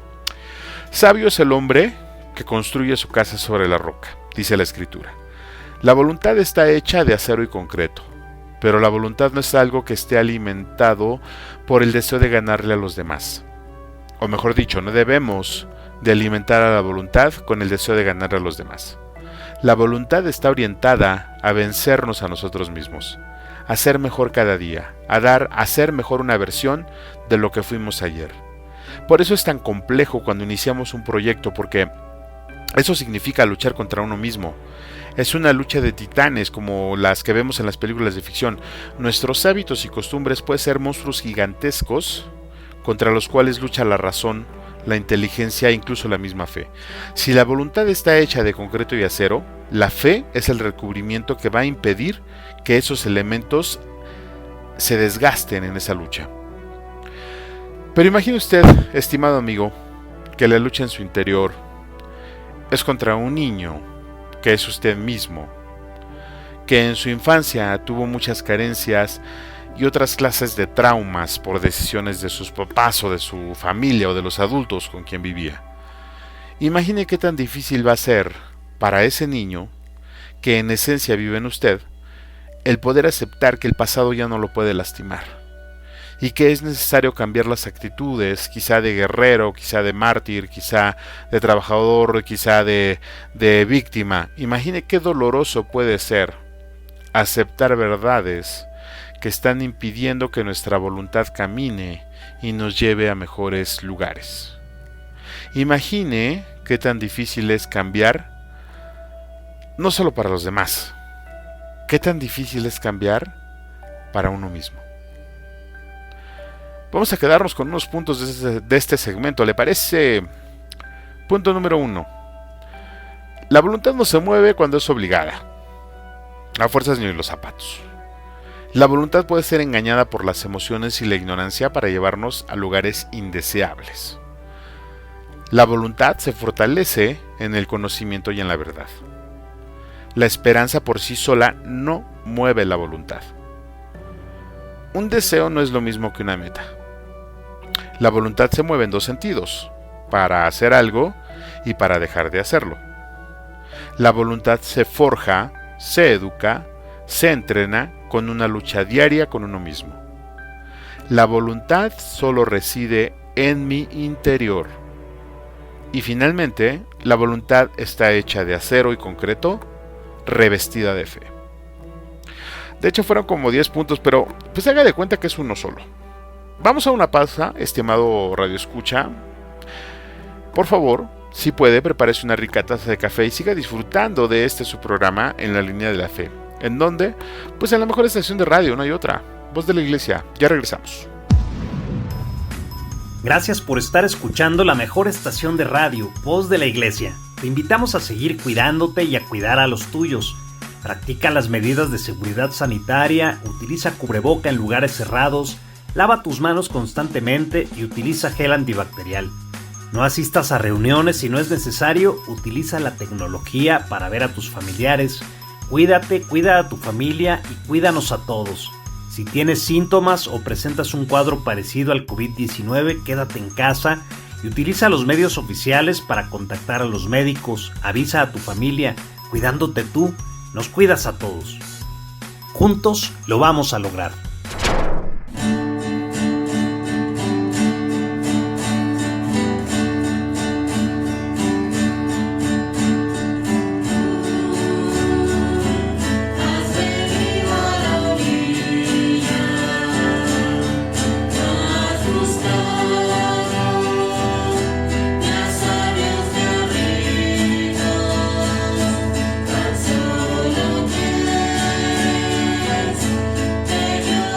Sabio es el hombre que construye su casa sobre la roca, dice la Escritura. La voluntad está hecha de acero y concreto, pero la voluntad no es algo que esté alimentado por el deseo de ganarle a los demás. O mejor dicho, no debemos de alimentar a la voluntad con el deseo de ganarle a los demás. La voluntad está orientada a vencernos a nosotros mismos, a ser mejor cada día, a ser mejor una versión de lo que fuimos ayer. Por eso es tan complejo cuando iniciamos un proyecto, porque eso significa luchar contra uno mismo. Es una lucha de titanes como las que vemos en las películas de ficción. Nuestros hábitos y costumbres pueden ser monstruos gigantescos contra los cuales lucha la razón, la inteligencia e incluso la misma fe. Si la voluntad está hecha de concreto y acero, la fe es el recubrimiento que va a impedir que esos elementos se desgasten en esa lucha. Pero imagine usted, estimado amigo, que la lucha en su interior es contra un niño que es usted mismo, que en su infancia tuvo muchas carencias y otras clases de traumas por decisiones de sus papás o de su familia o de los adultos con quien vivía. Imagine qué tan difícil va a ser para ese niño, que en esencia vive en usted, el poder aceptar que el pasado ya no lo puede lastimar y que es necesario cambiar las actitudes, quizá de guerrero, quizá de mártir, quizá de trabajador, quizá de víctima. Imagine qué doloroso puede ser aceptar verdades que están impidiendo que nuestra voluntad camine y nos lleve a mejores lugares. Imagine qué tan difícil es cambiar, no solo para los demás, qué tan difícil es cambiar para uno mismo. Vamos a quedarnos con unos puntos de este segmento, ¿le parece? Punto número 1. La voluntad no se mueve cuando es obligada, a fuerzas ni en los zapatos. La voluntad puede ser engañada por las emociones y la ignorancia para llevarnos a lugares indeseables. La voluntad se fortalece en el conocimiento y en la verdad. La esperanza por sí sola no mueve la voluntad. Un deseo no es lo mismo que una meta. La voluntad se mueve en dos sentidos, para hacer algo y para dejar de hacerlo. La voluntad se forja, se educa, se entrena con una lucha diaria con uno mismo. La voluntad solo reside en mi interior. Y finalmente, la voluntad está hecha de acero y concreto, revestida de fe. De hecho fueron como 10 puntos, pero pues haga de cuenta que es uno solo. Vamos a una pausa, estimado Radio Escucha. Por favor, si puede, prepárese una rica taza de café y siga disfrutando de su programa En la Línea de la Fe. ¿En dónde? Pues en la mejor estación de radio, no hay otra. Voz de la Iglesia. Ya regresamos. Gracias por estar escuchando la mejor estación de radio, Voz de la Iglesia. Te invitamos a seguir cuidándote y a cuidar a los tuyos. Practica las medidas de seguridad sanitaria, utiliza cubreboca en lugares cerrados, lava tus manos constantemente y utiliza gel antibacterial. No asistas a reuniones si no es necesario, utiliza la tecnología para ver a tus familiares. Cuídate, cuida a tu familia y cuídanos a todos. Si tienes síntomas o presentas un cuadro parecido al COVID-19, quédate en casa y utiliza los medios oficiales para contactar a los médicos. Avisa a tu familia, cuidándote tú, nos cuidas a todos. Juntos lo vamos a lograr. Te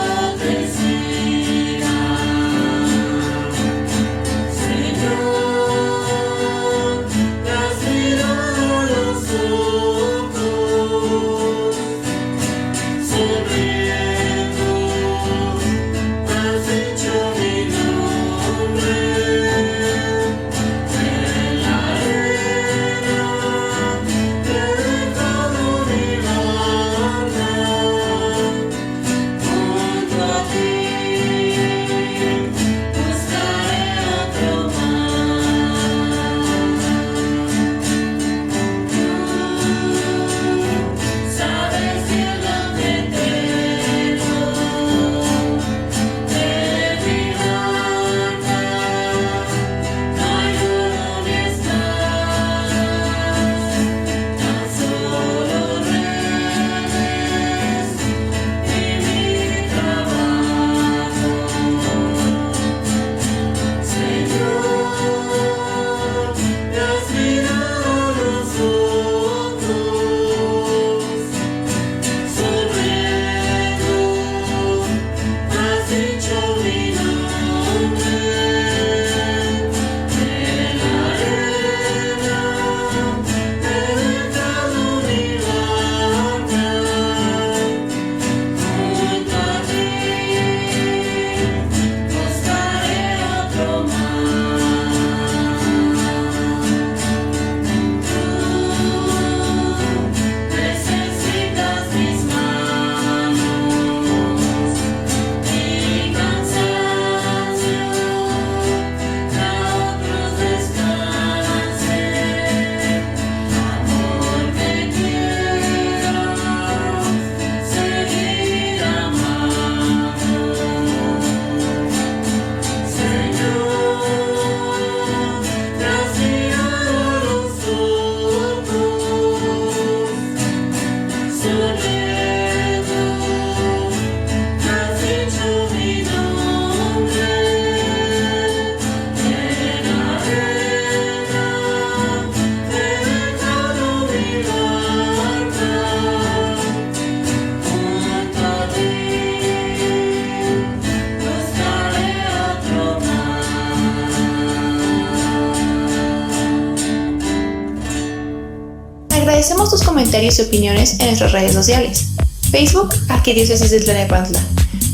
Agradecemos tus comentarios y opiniones en nuestras redes sociales. Facebook, Arquidiócesis de Tlalnepantla.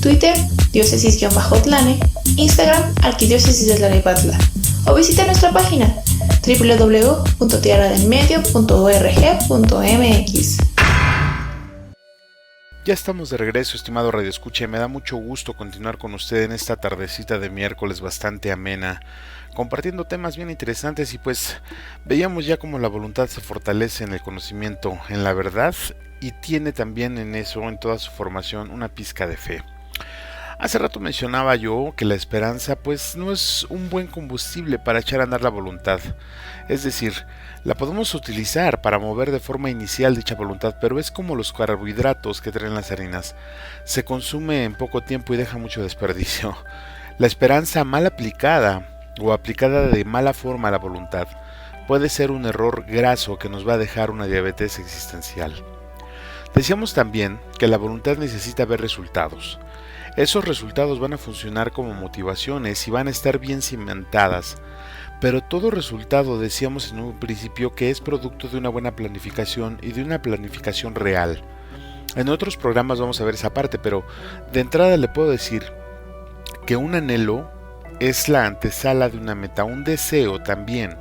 Twitter, diócesis-tlane. Instagram, Arquidiócesis de Tlalnepantla. O visita nuestra página www.tierradelmedio.org.mx. Ya estamos de regreso, estimado Radio Escucha, y me da mucho gusto continuar con usted en esta tardecita de miércoles bastante amena, compartiendo temas bien interesantes, y pues veíamos ya cómo la voluntad se fortalece en el conocimiento, en la verdad, y tiene también en eso, en toda su formación, una pizca de fe. Hace rato mencionaba yo que la esperanza pues no es un buen combustible para echar a andar la voluntad, es decir, la podemos utilizar para mover de forma inicial dicha voluntad, pero es como los carbohidratos que traen las harinas, se consume en poco tiempo y deja mucho desperdicio. La esperanza mal aplicada o aplicada de mala forma a la voluntad puede ser un error graso que nos va a dejar una diabetes existencial. Decíamos también que la voluntad necesita ver resultados. Esos resultados van a funcionar como motivaciones y van a estar bien cimentadas, pero todo resultado, decíamos en un principio, que es producto de una buena planificación y de una planificación real. En otros programas vamos a ver esa parte, pero de entrada le puedo decir que un anhelo es la antesala de una meta, un deseo también.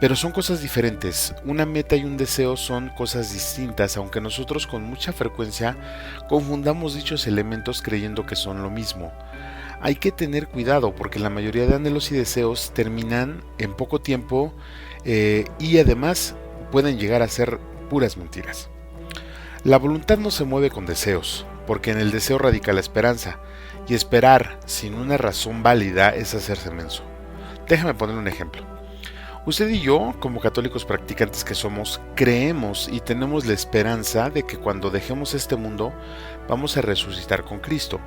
Pero son cosas diferentes, una meta y un deseo son cosas distintas, aunque nosotros con mucha frecuencia confundamos dichos elementos creyendo que son lo mismo. Hay que tener cuidado porque la mayoría de anhelos y deseos terminan en poco tiempo y además pueden llegar a ser puras mentiras. La voluntad no se mueve con deseos, porque en el deseo radica la esperanza, y esperar sin una razón válida es hacerse menso. Déjame poner un ejemplo. Usted y yo, como católicos practicantes que somos, creemos y tenemos la esperanza de que cuando dejemos este mundo vamos a resucitar con Cristo.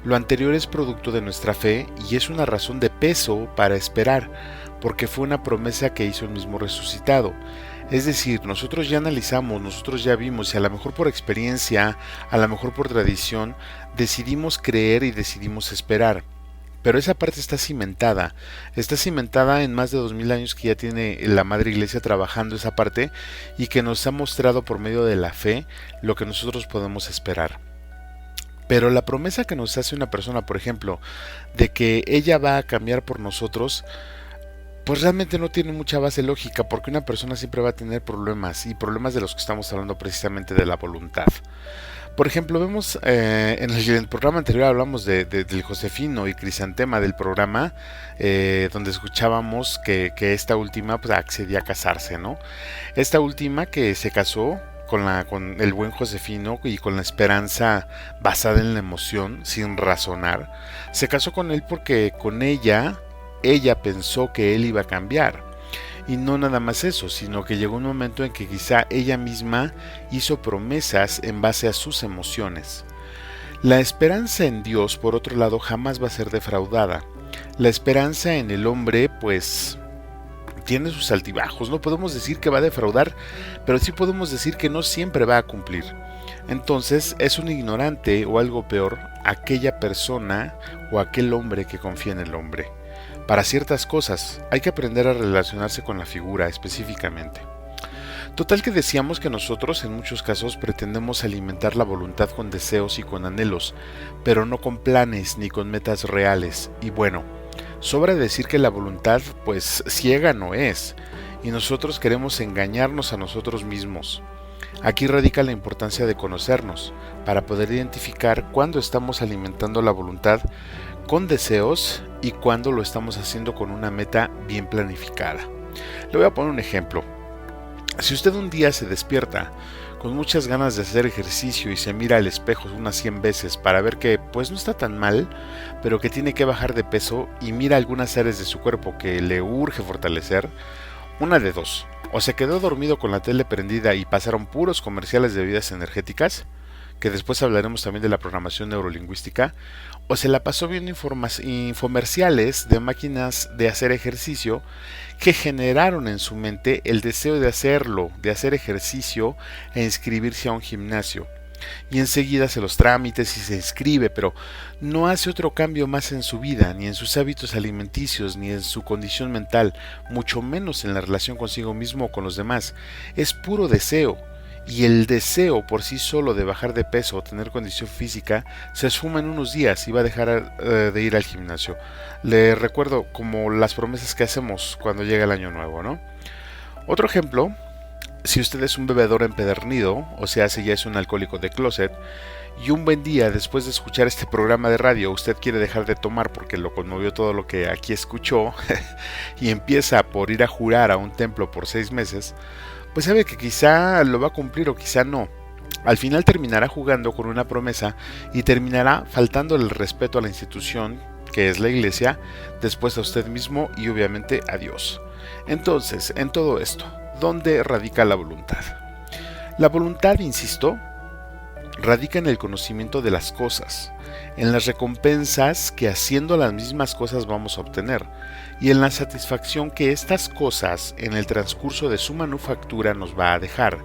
Lo anterior es producto de nuestra fe y es una razón de peso para esperar, porque fue una promesa que hizo el mismo resucitado. Es decir, nosotros ya analizamos, nosotros ya vimos y a lo mejor por experiencia, a lo mejor por tradición, decidimos creer y decidimos esperar. Pero esa parte está cimentada en más de 2000 años que ya tiene la Madre Iglesia trabajando esa parte y que nos ha mostrado por medio de la fe lo que nosotros podemos esperar. Pero la promesa que nos hace una persona, por ejemplo, de que ella va a cambiar por nosotros, pues realmente no tiene mucha base lógica, porque una persona siempre va a tener problemas, y problemas de los que estamos hablando precisamente de la voluntad. Por ejemplo, vemos en el programa anterior hablamos del Josefino y Crisantema del programa, donde escuchábamos que esta última pues, accedía a casarse, ¿no? Esta última que se casó con el buen Josefino y con la esperanza basada en la emoción, sin razonar, se casó con él porque con ella pensó que él iba a cambiar. Y no nada más eso, sino que llegó un momento en que quizá ella misma hizo promesas en base a sus emociones. La esperanza en Dios, por otro lado, jamás va a ser defraudada. La esperanza en el hombre, pues, tiene sus altibajos. No podemos decir que va a defraudar, pero sí podemos decir que no siempre va a cumplir. Entonces, es un ignorante o algo peor aquella persona o aquel hombre que confía en el hombre. Para ciertas cosas hay que aprender a relacionarse con la figura específicamente. Total que decíamos que nosotros en muchos casos pretendemos alimentar la voluntad con deseos y con anhelos, pero no con planes ni con metas reales. Y bueno, sobra decir que la voluntad pues ciega no es, y nosotros queremos engañarnos a nosotros mismos. Aquí radica la importancia de conocernos, para poder identificar cuándo estamos alimentando la voluntad con deseos y cuándo lo estamos haciendo con una meta bien planificada. Le voy a poner un ejemplo. Si usted un día se despierta con muchas ganas de hacer ejercicio y se mira al espejo unas 100 veces para ver que pues no está tan mal, pero que tiene que bajar de peso, y mira algunas áreas de su cuerpo que le urge fortalecer, una de dos: o se quedó dormido con la tele prendida y pasaron puros comerciales de bebidas energéticas, que después hablaremos también de la programación neurolingüística, o se la pasó viendo infomerciales de máquinas de hacer ejercicio que generaron en su mente el deseo de hacer ejercicio e inscribirse a un gimnasio. y enseguida hace los trámites y se inscribe, pero no hace otro cambio más en su vida, ni en sus hábitos alimenticios, ni en su condición mental, mucho menos en la relación consigo mismo o con los demás. Es puro deseo, y el deseo por sí solo de bajar de peso o tener condición física se esfuma en unos días y va a dejar de ir al gimnasio. Le recuerdo como las promesas que hacemos cuando llega el año nuevo, ¿no? Otro ejemplo: si usted es un bebedor empedernido, o sea, si ya es un alcohólico de closet, y un buen día, después de escuchar este programa de radio, usted quiere dejar de tomar porque lo conmovió todo lo que aquí escuchó, y empieza por ir a jurar a un templo por 6 meses, pues sabe que quizá lo va a cumplir o quizá no. Al final terminará jugando con una promesa y terminará faltando el respeto a la institución, que es la iglesia, después a usted mismo y obviamente a Dios. Entonces, en todo esto, ¿dónde radica la voluntad? La voluntad, insisto, radica en el conocimiento de las cosas, en las recompensas que haciendo las mismas cosas vamos a obtener, y en la satisfacción que estas cosas en el transcurso de su manufactura nos va a dejar,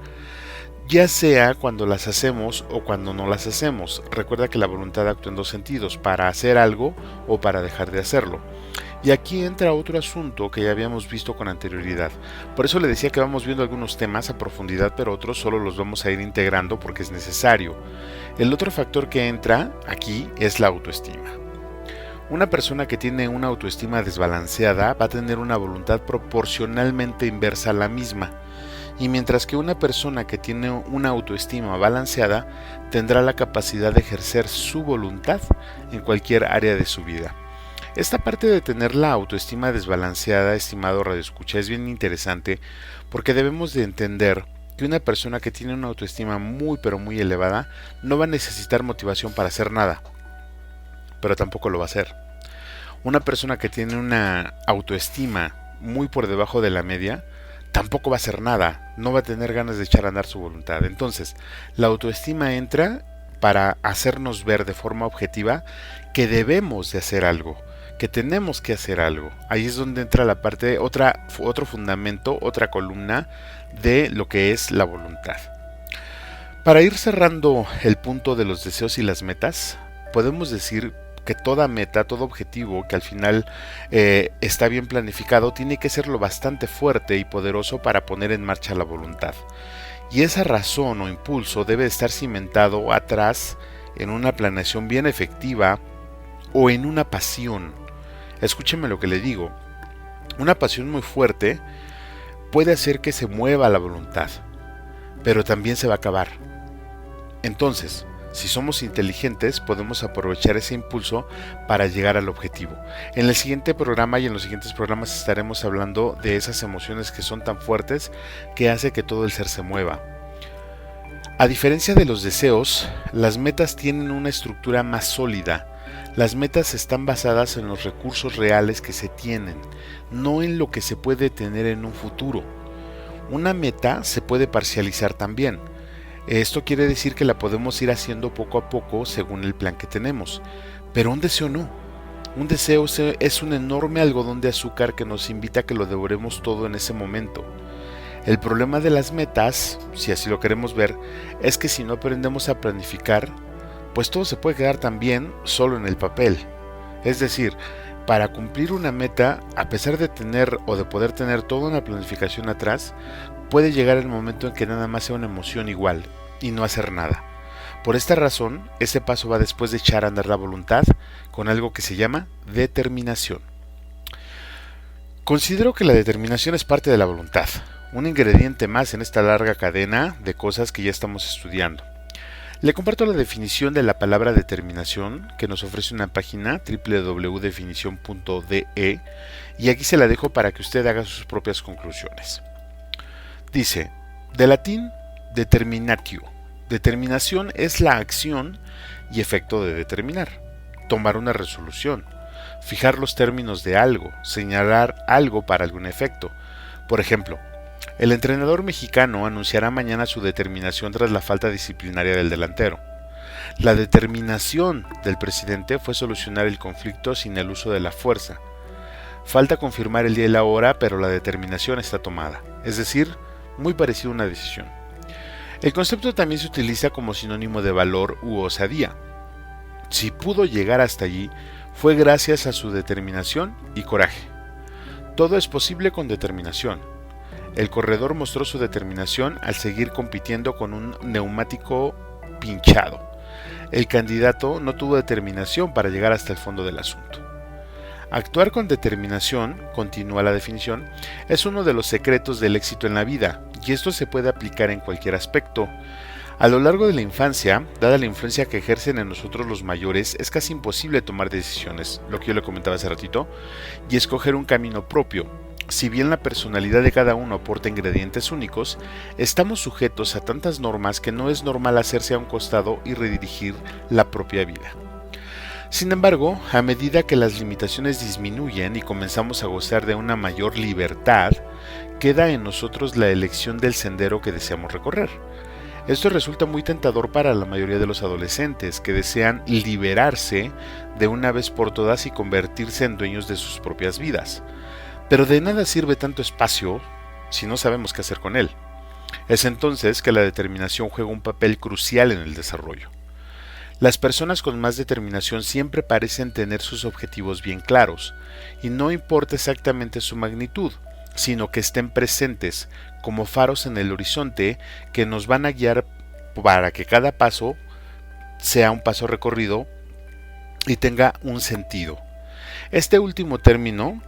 ya sea cuando las hacemos o cuando no las hacemos. Recuerda que la voluntad actúa en 2 sentidos: para hacer algo o para dejar de hacerlo. Y aquí entra otro asunto que ya habíamos visto con anterioridad. Por eso le decía que vamos viendo algunos temas a profundidad, pero otros solo los vamos a ir integrando porque es necesario. El otro factor que entra aquí es la autoestima. Una persona que tiene una autoestima desbalanceada va a tener una voluntad proporcionalmente inversa a la misma. Y mientras que una persona que tiene una autoestima balanceada tendrá la capacidad de ejercer su voluntad en cualquier área de su vida. Esta parte de tener la autoestima desbalanceada, estimado radioescucha, es bien interesante porque debemos de entender que una persona que tiene una autoestima muy pero muy elevada no va a necesitar motivación para hacer nada, pero tampoco lo va a hacer. Una persona que tiene una autoestima muy por debajo de la media tampoco va a hacer nada, no va a tener ganas de echar a andar su voluntad. Entonces, la autoestima entra para hacernos ver de forma objetiva que debemos de hacer algo, que tenemos que hacer algo. Ahí es donde entra la parte, otro fundamento, otra columna de lo que es la voluntad. Para ir cerrando el punto de los deseos y las metas, podemos decir que toda meta, todo objetivo que al final está bien planificado, tiene que ser lo bastante fuerte y poderoso para poner en marcha la voluntad. Y esa razón o impulso debe estar cimentado atrás en una planeación bien efectiva o en una pasión. Escúcheme lo que le digo. Una pasión muy fuerte puede hacer que se mueva la voluntad, pero también se va a acabar. Entonces, si somos inteligentes, podemos aprovechar ese impulso para llegar al objetivo. En el siguiente programa y en los siguientes programas estaremos hablando de esas emociones que son tan fuertes que hace que todo el ser se mueva. A diferencia de los deseos, las metas tienen una estructura más sólida. Las metas están basadas en los recursos reales que se tienen, no en lo que se puede tener en un futuro. Una meta se puede parcializar también. Esto quiere decir que la podemos ir haciendo poco a poco según el plan que tenemos, pero un deseo no. Un deseo es un enorme algodón de azúcar que nos invita a que lo devoremos todo en ese momento. El problema de las metas, si así lo queremos ver, es que si no aprendemos a planificar, pues todo se puede quedar también solo en el papel. Es decir, para cumplir una meta, a pesar de tener o de poder tener toda una planificación atrás, puede llegar el momento en que nada más sea una emoción igual y no hacer nada. Por esta razón, ese paso va después de echar a andar la voluntad con algo que se llama determinación. Considero que la determinación es parte de la voluntad, un ingrediente más en esta larga cadena de cosas que ya estamos estudiando. Le comparto la definición de la palabra determinación que nos ofrece una página www.definición.de y aquí se la dejo para que usted haga sus propias conclusiones. Dice, de latín determinatio. Determinación es la acción y efecto de determinar, tomar una resolución, fijar los términos de algo, señalar algo para algún efecto. Por ejemplo, el entrenador mexicano anunciará mañana su determinación tras la falta disciplinaria del delantero. La determinación del presidente fue solucionar el conflicto sin el uso de la fuerza. Falta confirmar el día y la hora, pero la determinación está tomada. Es decir, muy parecido a una decisión. El concepto también se utiliza como sinónimo de valor u osadía. Si pudo llegar hasta allí, fue gracias a su determinación y coraje. Todo es posible con determinación. El corredor mostró su determinación al seguir compitiendo con un neumático pinchado. El candidato no tuvo determinación para llegar hasta el fondo del asunto. Actuar con determinación, continúa la definición, es uno de los secretos del éxito en la vida, y esto se puede aplicar en cualquier aspecto. A lo largo de la infancia, dada la influencia que ejercen en nosotros los mayores, es casi imposible tomar decisiones, lo que yo le comentaba hace ratito, y escoger un camino propio. Si bien la personalidad de cada uno aporta ingredientes únicos, estamos sujetos a tantas normas que no es normal hacerse a un costado y redirigir la propia vida. Sin embargo, a medida que las limitaciones disminuyen y comenzamos a gozar de una mayor libertad, queda en nosotros la elección del sendero que deseamos recorrer. Esto resulta muy tentador para la mayoría de los adolescentes que desean liberarse de una vez por todas y convertirse en dueños de sus propias vidas. Pero de nada sirve tanto espacio si no sabemos qué hacer con él. Es entonces que la determinación juega un papel crucial en el desarrollo. Las personas con más determinación siempre parecen tener sus objetivos bien claros, y no importa exactamente su magnitud, sino que estén presentes como faros en el horizonte que nos van a guiar para que cada paso sea un paso recorrido y tenga un sentido. Este último término,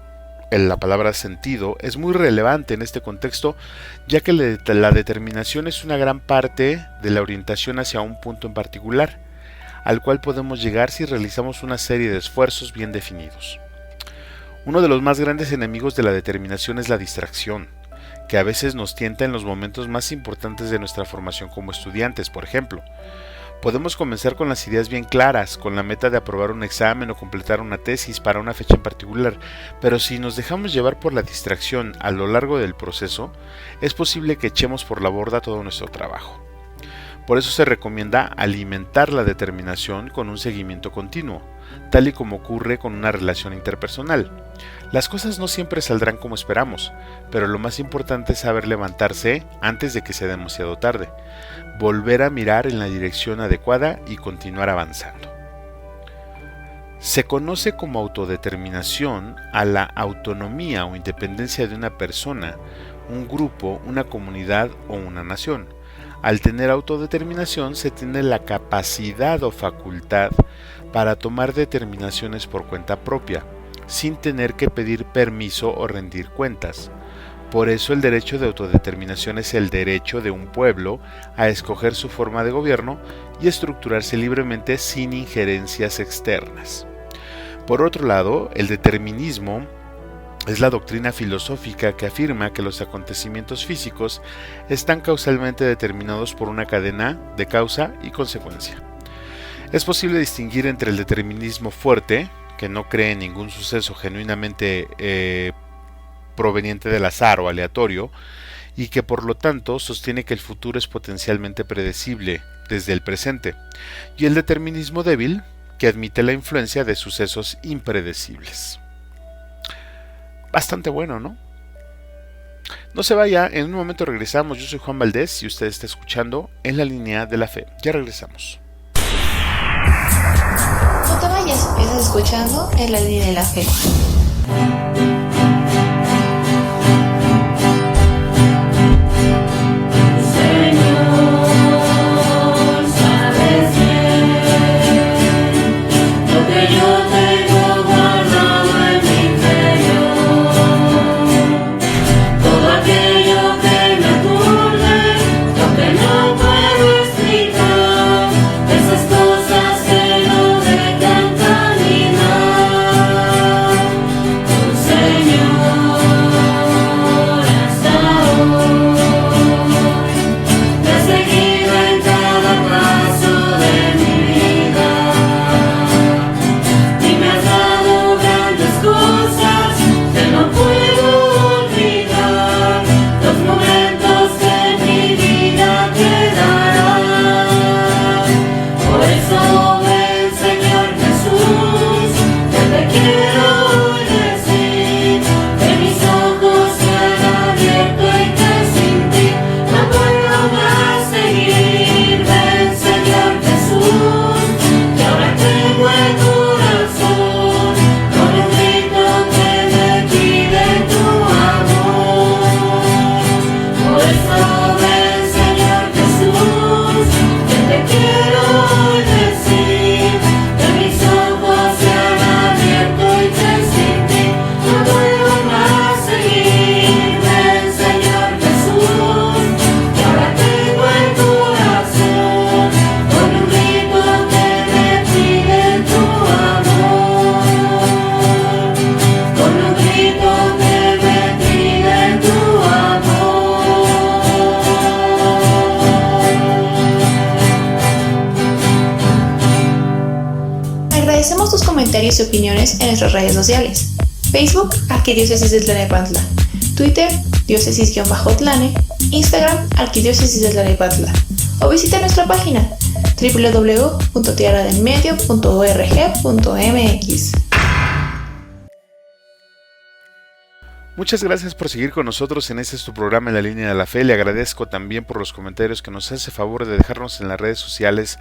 la palabra sentido, es muy relevante en este contexto, ya que la determinación es una gran parte de la orientación hacia un punto en particular, al cual podemos llegar si realizamos una serie de esfuerzos bien definidos. Uno de los más grandes enemigos de la determinación es la distracción, que a veces nos tienta en los momentos más importantes de nuestra formación como estudiantes, por ejemplo. Podemos comenzar con las ideas bien claras, con la meta de aprobar un examen o completar una tesis para una fecha en particular, pero si nos dejamos llevar por la distracción a lo largo del proceso, es posible que echemos por la borda todo nuestro trabajo. Por eso se recomienda alimentar la determinación con un seguimiento continuo, tal y como ocurre con una relación interpersonal. Las cosas no siempre saldrán como esperamos, pero lo más importante es saber levantarse antes de que sea demasiado tarde, volver a mirar en la dirección adecuada y continuar avanzando. Se conoce como autodeterminación a la autonomía o independencia de una persona, un grupo, una comunidad o una nación. Al tener autodeterminación se tiene la capacidad o facultad para tomar determinaciones por cuenta propia, sin tener que pedir permiso o rendir cuentas. Por eso el derecho de autodeterminación es el derecho de un pueblo a escoger su forma de gobierno y estructurarse libremente sin injerencias externas. Por otro lado, el determinismo es la doctrina filosófica que afirma que los acontecimientos físicos están causalmente determinados por una cadena de causa y consecuencia. Es posible distinguir entre el determinismo fuerte, que no cree en ningún suceso genuinamente proveniente del azar o aleatorio, y que por lo tanto sostiene que el futuro es potencialmente predecible desde el presente, y el determinismo débil, que admite la influencia de sucesos impredecibles. Bastante bueno, ¿no? No se vaya, en un momento regresamos. Yo soy Juan Valdés y usted está escuchando En la Línea de la Fe. Ya regresamos. No te vayas, estás escuchando En la Línea de la Fe. Say comentarios y opiniones en nuestras redes sociales. Facebook, Arquidiócesis de Tlalnepantla. Twitter, diócesis-tlane. Instagram, Arquidiócesis de Tlalnepantla. O visita nuestra página www.tierradelmedio.org.mx. Muchas gracias por seguir con nosotros en este su programa En la Línea de la Fe. Le agradezco también por los comentarios que nos hace favor de dejarnos en las redes sociales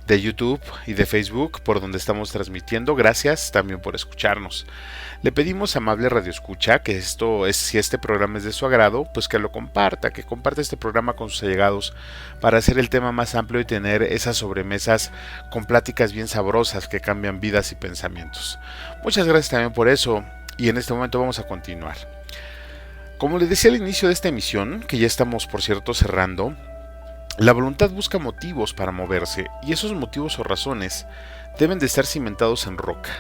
de YouTube y de Facebook por donde estamos transmitiendo. Gracias también por escucharnos. Le pedimos, amable radioescucha, que si este programa es de su agrado, pues que lo comparta, que comparte este programa con sus allegados para hacer el tema más amplio y tener esas sobremesas con pláticas bien sabrosas que cambian vidas y pensamientos. Muchas gracias también por eso y en este momento vamos a continuar. Como les decía al inicio de esta emisión, que ya estamos por cierto cerrando, la voluntad busca motivos para moverse y esos motivos o razones deben de estar cimentados en roca,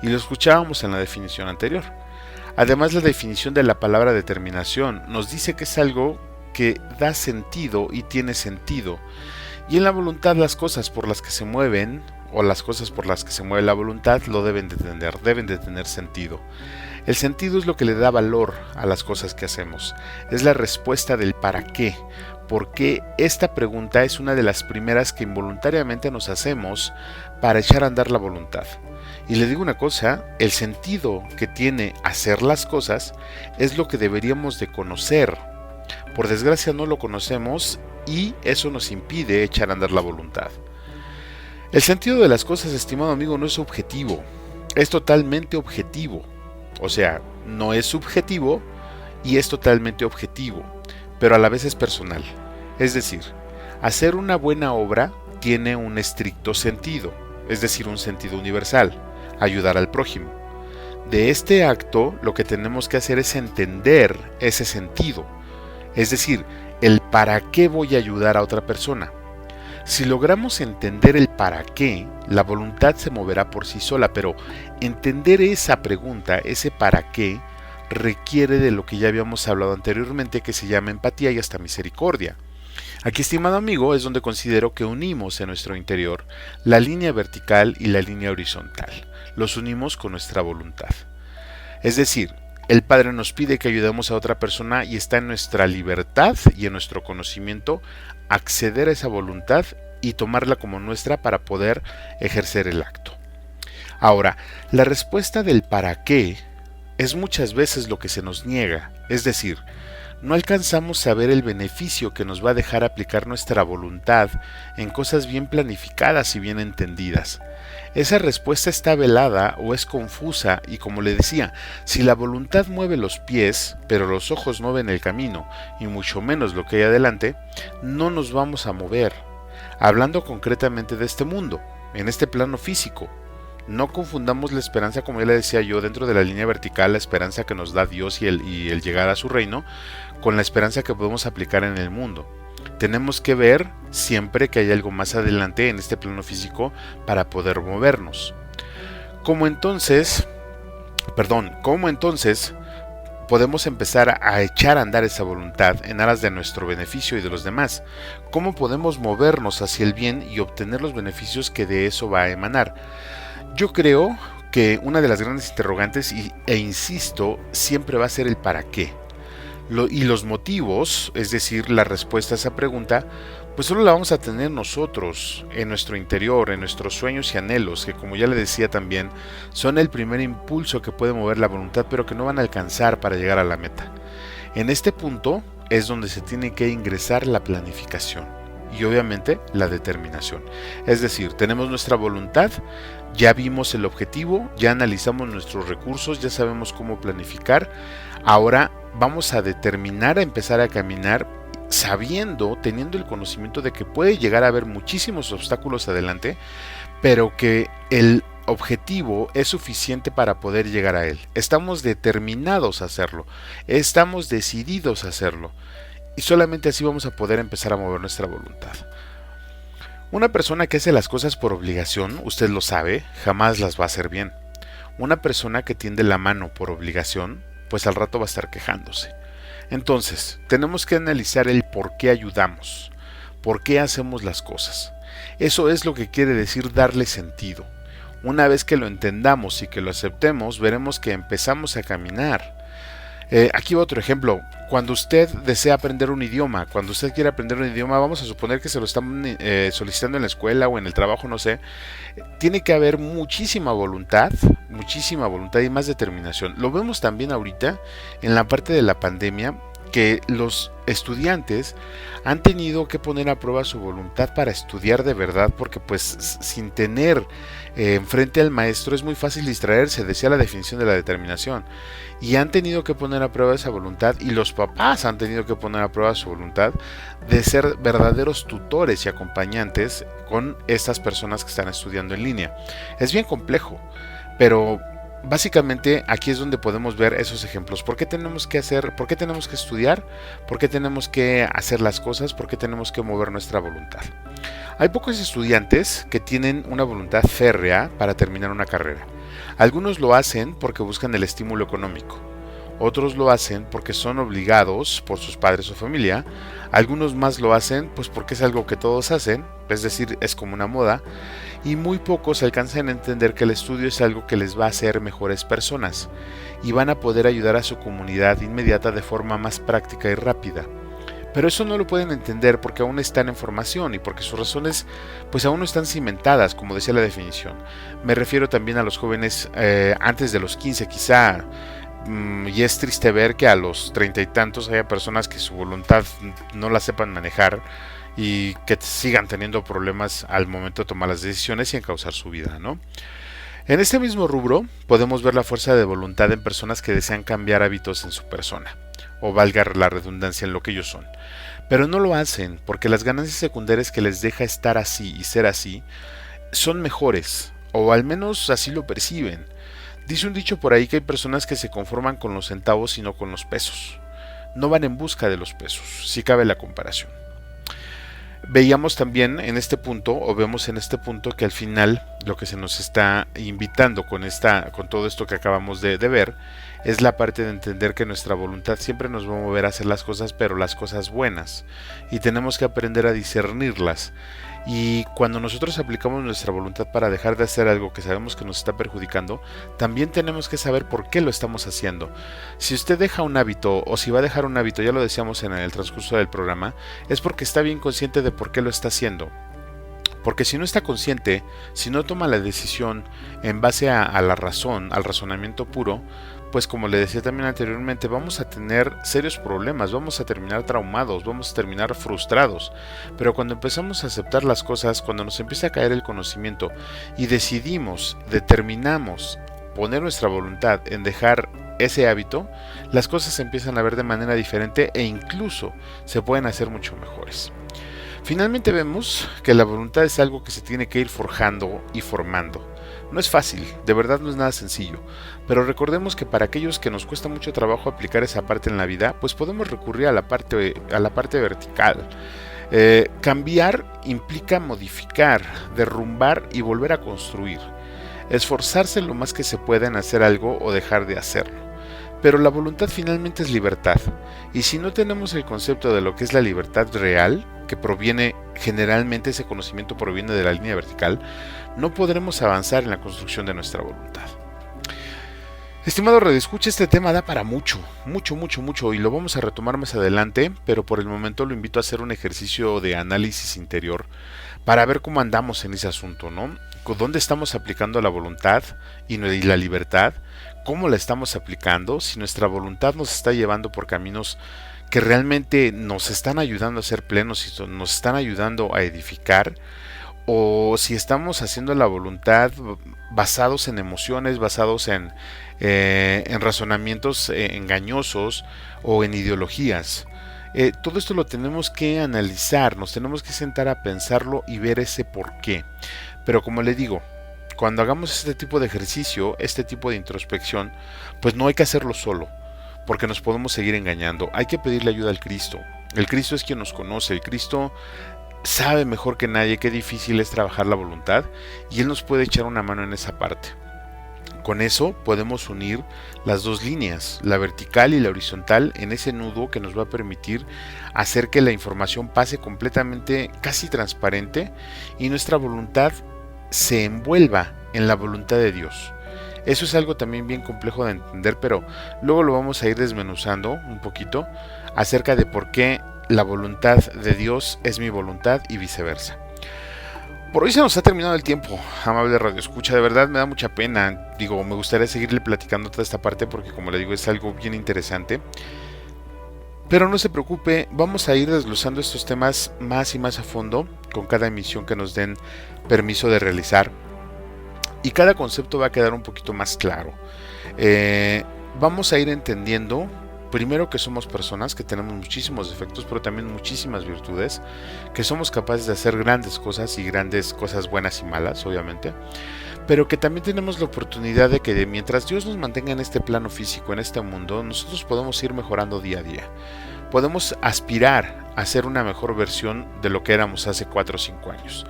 y lo escuchábamos en la definición anterior. Además, la definición de la palabra determinación nos dice que es algo que da sentido y tiene sentido, y en la voluntad las cosas por las que se mueven o las cosas por las que se mueve la voluntad lo deben de tener sentido. El sentido es lo que le da valor a las cosas que hacemos. Es la respuesta del para qué. Porque esta pregunta es una de las primeras que involuntariamente nos hacemos para echar a andar la voluntad. Y le digo una cosa, el sentido que tiene hacer las cosas es lo que deberíamos de conocer. Por desgracia no lo conocemos y eso nos impide echar a andar la voluntad. El sentido de las cosas, estimado amigo, no es subjetivo, es totalmente objetivo. O sea, no es subjetivo y es totalmente objetivo, pero a la vez es personal. Es decir, hacer una buena obra tiene un estricto sentido, es decir, un sentido universal, ayudar al prójimo. De este acto, lo que tenemos que hacer es entender ese sentido, es decir, el para qué voy a ayudar a otra persona. Si logramos entender el para qué, la voluntad se moverá por sí sola, pero entender esa pregunta, ese para qué, requiere de lo que ya habíamos hablado anteriormente, que se llama empatía y hasta misericordia. Aquí, estimado amigo, es donde considero que unimos en nuestro interior la línea vertical y la línea horizontal. Los unimos con nuestra voluntad. Es decir, el Padre nos pide que ayudemos a otra persona y está en nuestra libertad y en nuestro conocimiento acceder a esa voluntad y tomarla como nuestra para poder ejercer el acto. Ahora, la respuesta del para qué es muchas veces lo que se nos niega, es decir, no alcanzamos a ver el beneficio que nos va a dejar aplicar nuestra voluntad en cosas bien planificadas y bien entendidas. Esa respuesta está velada o es confusa y, como le decía, si la voluntad mueve los pies, pero los ojos no ven el camino, y mucho menos lo que hay adelante, no nos vamos a mover. Hablando concretamente de este mundo, en este plano físico, no confundamos la esperanza, como ya le decía yo, dentro de la línea vertical, la esperanza que nos da Dios y el llegar a su reino, con la esperanza que podemos aplicar en el mundo. Tenemos que ver siempre que hay algo más adelante en este plano físico para poder movernos. ¿Cómo entonces podemos empezar a echar a andar esa voluntad en aras de nuestro beneficio y de los demás? ¿Cómo podemos movernos hacia el bien y obtener los beneficios que de eso va a emanar? Yo creo que una de las grandes interrogantes, e insisto, siempre va a ser el para qué. Y los motivos, es decir, la respuesta a esa pregunta, pues solo la vamos a tener nosotros, en nuestro interior, en nuestros sueños y anhelos, que como ya le decía también, son el primer impulso que puede mover la voluntad, pero que no van a alcanzar para llegar a la meta. En este punto es donde se tiene que ingresar la planificación y obviamente la determinación. Es decir, tenemos nuestra voluntad, ya vimos el objetivo, ya analizamos nuestros recursos, ya sabemos cómo planificar. Ahora vamos a determinar a empezar a caminar teniendo el conocimiento de que puede llegar a haber muchísimos obstáculos adelante, pero que el objetivo es suficiente para poder llegar a él. Estamos determinados a hacerlo, estamos decididos a hacerlo, y solamente así vamos a poder empezar a mover nuestra voluntad. Una persona que hace las cosas por obligación, usted lo sabe, jamás las va a hacer bien. Una persona que tiende la mano por obligación, pues al rato va a estar quejándose. Entonces, tenemos que analizar el por qué ayudamos, por qué hacemos las cosas. Eso es lo que quiere decir darle sentido. Una vez que lo entendamos y que lo aceptemos, veremos que empezamos a caminar. Aquí va otro ejemplo. Cuando usted desea aprender un idioma, cuando usted quiere aprender un idioma, vamos a suponer que se lo están solicitando en la escuela o en el trabajo, no sé. Tiene que haber muchísima voluntad y más determinación. Lo vemos también ahorita en la parte de la pandemia, que los estudiantes han tenido que poner a prueba su voluntad para estudiar de verdad, porque pues sin tener enfrente al maestro es muy fácil distraerse, decía la definición de la determinación, y han tenido que poner a prueba esa voluntad, y los papás han tenido que poner a prueba su voluntad de ser verdaderos tutores y acompañantes con estas personas que están estudiando en línea. Es bien complejo, pero básicamente aquí es donde podemos ver esos ejemplos. ¿Por qué tenemos que hacer? ¿Por qué tenemos que estudiar? ¿Por qué tenemos que hacer las cosas? ¿Por qué tenemos que mover nuestra voluntad? Hay pocos estudiantes que tienen una voluntad férrea para terminar una carrera. Algunos lo hacen porque buscan el estímulo económico. Otros lo hacen porque son obligados por sus padres o familia. Algunos más lo hacen pues porque es algo que todos hacen, es decir, es como una moda. Y muy pocos alcanzan a entender que el estudio es algo que les va a hacer mejores personas y van a poder ayudar a su comunidad inmediata de forma más práctica y rápida. Pero eso no lo pueden entender porque aún están en formación y porque sus razones pues aún no están cimentadas, como decía la definición. Me refiero también a los jóvenes antes de los 15 quizá, y es triste ver que a los 30 y tantos haya personas que su voluntad no la sepan manejar y que sigan teniendo problemas al momento de tomar las decisiones y encauzar su vida, ¿no? En este mismo rubro podemos ver la fuerza de voluntad en personas que desean cambiar hábitos en su persona, o valga la redundancia en lo que ellos son, pero no lo hacen porque las ganancias secundarias que les deja estar así y ser así son mejores, o al menos así lo perciben. Dice un dicho por ahí que hay personas que se conforman con los centavos y no con los pesos. No van en busca de los pesos, si cabe la comparación. Veíamos también en este punto, o vemos en este punto, que al final lo que se nos está invitando con todo esto que acabamos de ver, es la parte de entender que nuestra voluntad siempre nos va a mover a hacer las cosas, pero las cosas buenas, y tenemos que aprender a discernirlas. Y cuando nosotros aplicamos nuestra voluntad para dejar de hacer algo que sabemos que nos está perjudicando, también tenemos que saber por qué lo estamos haciendo. Si usted deja un hábito, o si va a dejar un hábito, ya lo decíamos en el transcurso del programa, es porque está bien consciente de por qué lo está haciendo. Porque si no está consciente, si no toma la decisión en base a la razón, al razonamiento puro, pues como le decía también anteriormente, vamos a tener serios problemas, vamos a terminar traumados, vamos a terminar frustrados. Pero cuando empezamos a aceptar las cosas, cuando nos empieza a caer el conocimiento y determinamos poner nuestra voluntad en dejar ese hábito, las cosas se empiezan a ver de manera diferente e incluso se pueden hacer mucho mejores. Finalmente vemos que la voluntad es algo que se tiene que ir forjando y formando. No es fácil, de verdad no es nada sencillo, pero recordemos que para aquellos que nos cuesta mucho trabajo aplicar esa parte en la vida, pues podemos recurrir a la parte vertical. Cambiar implica modificar, derrumbar y volver a construir. Esforzarse lo más que se pueda en hacer algo o dejar de hacerlo. Pero la voluntad finalmente es libertad, y si no tenemos el concepto de lo que es la libertad real, que generalmente ese conocimiento proviene de la línea vertical, no podremos avanzar en la construcción de nuestra voluntad. Estimado radioescucha, este tema da para mucho, y lo vamos a retomar más adelante, pero por el momento lo invito a hacer un ejercicio de análisis interior para ver cómo andamos en ese asunto, ¿no? ¿Dónde estamos aplicando la voluntad y la libertad? ¿Cómo la estamos aplicando? Si nuestra voluntad nos está llevando por caminos que realmente nos están ayudando a ser plenos y nos están ayudando a edificar, o si estamos haciendo la voluntad basados en emociones, basados en razonamientos engañosos o en ideologías. Todo esto lo tenemos que analizar, nos tenemos que sentar a pensarlo y ver ese por qué. Pero como le digo, cuando hagamos este tipo de ejercicio, este tipo de introspección, pues no hay que hacerlo solo, porque nos podemos seguir engañando. Hay que pedirle ayuda al Cristo. El Cristo es quien nos conoce, el Cristo sabe mejor que nadie qué difícil es trabajar la voluntad, y Él nos puede echar una mano en esa parte. Con eso podemos unir las dos líneas, la vertical y la horizontal, en ese nudo que nos va a permitir hacer que la información pase completamente, casi transparente, y nuestra voluntad se envuelva en la voluntad de Dios. Eso es algo también bien complejo de entender, pero luego lo vamos a ir desmenuzando un poquito acerca de por qué la voluntad de Dios es mi voluntad y viceversa. Por hoy se nos ha terminado el tiempo, amable Radio Escucha, de verdad me da mucha pena. Me gustaría seguirle platicando toda esta parte porque, como le digo, es algo bien interesante. Pero no se preocupe, vamos a ir desglosando estos temas más y más a fondo con cada emisión que nos den permiso de realizar. Y cada concepto va a quedar un poquito más claro. Vamos a ir entendiendo, primero, que somos personas, que tenemos muchísimos defectos, pero también muchísimas virtudes, que somos capaces de hacer grandes cosas y grandes cosas buenas y malas, obviamente, pero que también tenemos la oportunidad de que mientras Dios nos mantenga en este plano físico, en este mundo, nosotros podemos ir mejorando día a día. Podemos aspirar a ser una mejor versión de lo que éramos hace 4 o 5 años.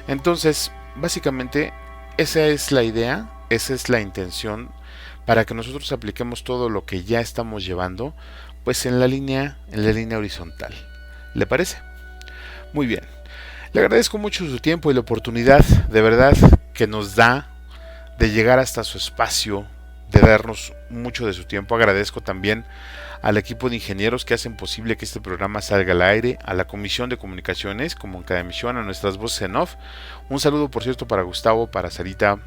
Entonces, básicamente, esa es la idea, esa es la intención, para que nosotros apliquemos todo lo que ya estamos llevando, pues en la línea horizontal. ¿Le parece? Muy bien. Le agradezco mucho su tiempo y la oportunidad, de verdad, que nos da de llegar hasta su espacio, de darnos mucho de su tiempo. Agradezco también al equipo de ingenieros que hacen posible que este programa salga al aire, a la Comisión de Comunicaciones, como en cada emisión, a nuestras voces en off. Un saludo, por cierto, para Gustavo, para Sarita.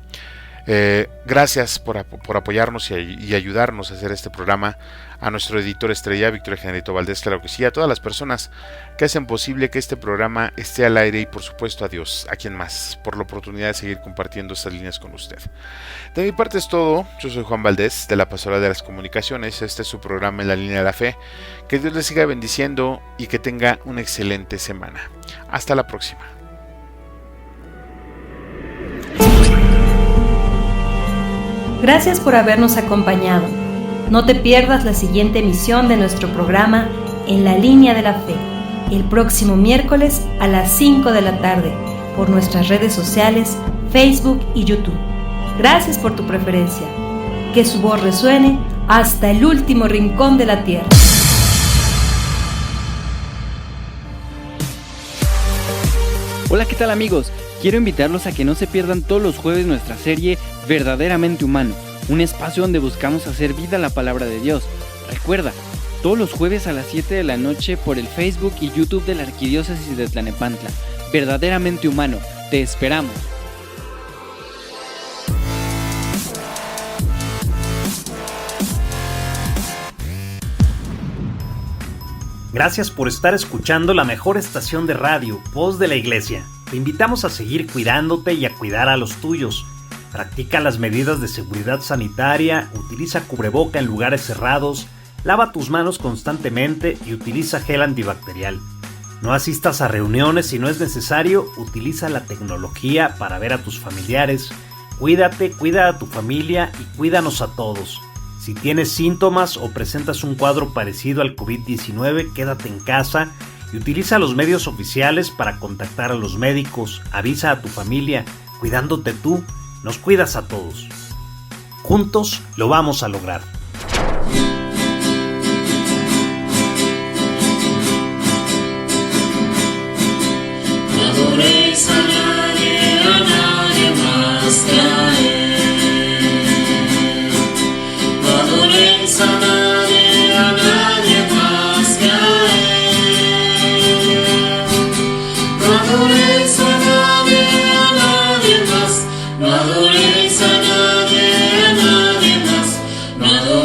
Gracias por apoyarnos y ayudarnos a hacer este programa, a nuestro editor estrella, Víctor Generito Valdés, claro que sí, a todas las personas que hacen posible que este programa esté al aire y, por supuesto, a Dios, a quien más, por la oportunidad de seguir compartiendo estas líneas con usted. De mi parte es todo. Yo soy Juan Valdés, de la Pastoral de las Comunicaciones. Este es su programa En la Línea de la Fe. Que Dios les siga bendiciendo y que tenga una excelente semana. Hasta la próxima. Gracias por habernos acompañado. No te pierdas la siguiente emisión de nuestro programa En la Línea de la Fe, el próximo miércoles a las 5 de la tarde, por nuestras redes sociales, Facebook y YouTube. Gracias por tu preferencia. Que su voz resuene hasta el último rincón de la tierra. Hola, ¿qué tal, amigos? Quiero invitarlos a que no se pierdan todos los jueves nuestra serie Verdaderamente Humano, un espacio donde buscamos hacer vida a la palabra de Dios. Recuerda, todos los jueves a las 7 de la noche por el Facebook y YouTube de la Arquidiócesis de Tlalnepantla. Verdaderamente Humano, te esperamos. Gracias por estar escuchando la mejor estación de radio, Voz de la Iglesia. Te invitamos a seguir cuidándote y a cuidar a los tuyos. Practica las medidas de seguridad sanitaria, utiliza cubreboca en lugares cerrados, lava tus manos constantemente y utiliza gel antibacterial. No asistas a reuniones si no es necesario, utiliza la tecnología para ver a tus familiares. Cuídate, cuida a tu familia y cuídanos a todos. Si tienes síntomas o presentas un cuadro parecido al COVID-19, quédate en casa y utiliza los medios oficiales para contactar a los médicos. Avisa a tu familia, cuidándote tú, nos cuidas a todos. Juntos lo vamos a lograr. No adoréis a nadie más que a Él. No adoréis a nadie más que a Él. No adoréis a nadie más. No adoréis a nadie más. No adoréis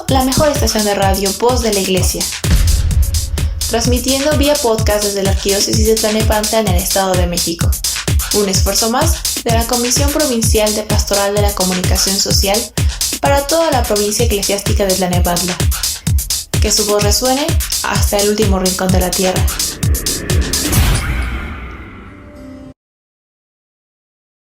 la mejor estación de radio Voz de la Iglesia. Transmitiendo vía podcast desde la Arquidiócesis de Tlalnepantla en el Estado de México. Un esfuerzo más de la Comisión Provincial de Pastoral de la Comunicación Social para toda la provincia eclesiástica de Tlalnepantla. Que su voz resuene hasta el último rincón de la tierra.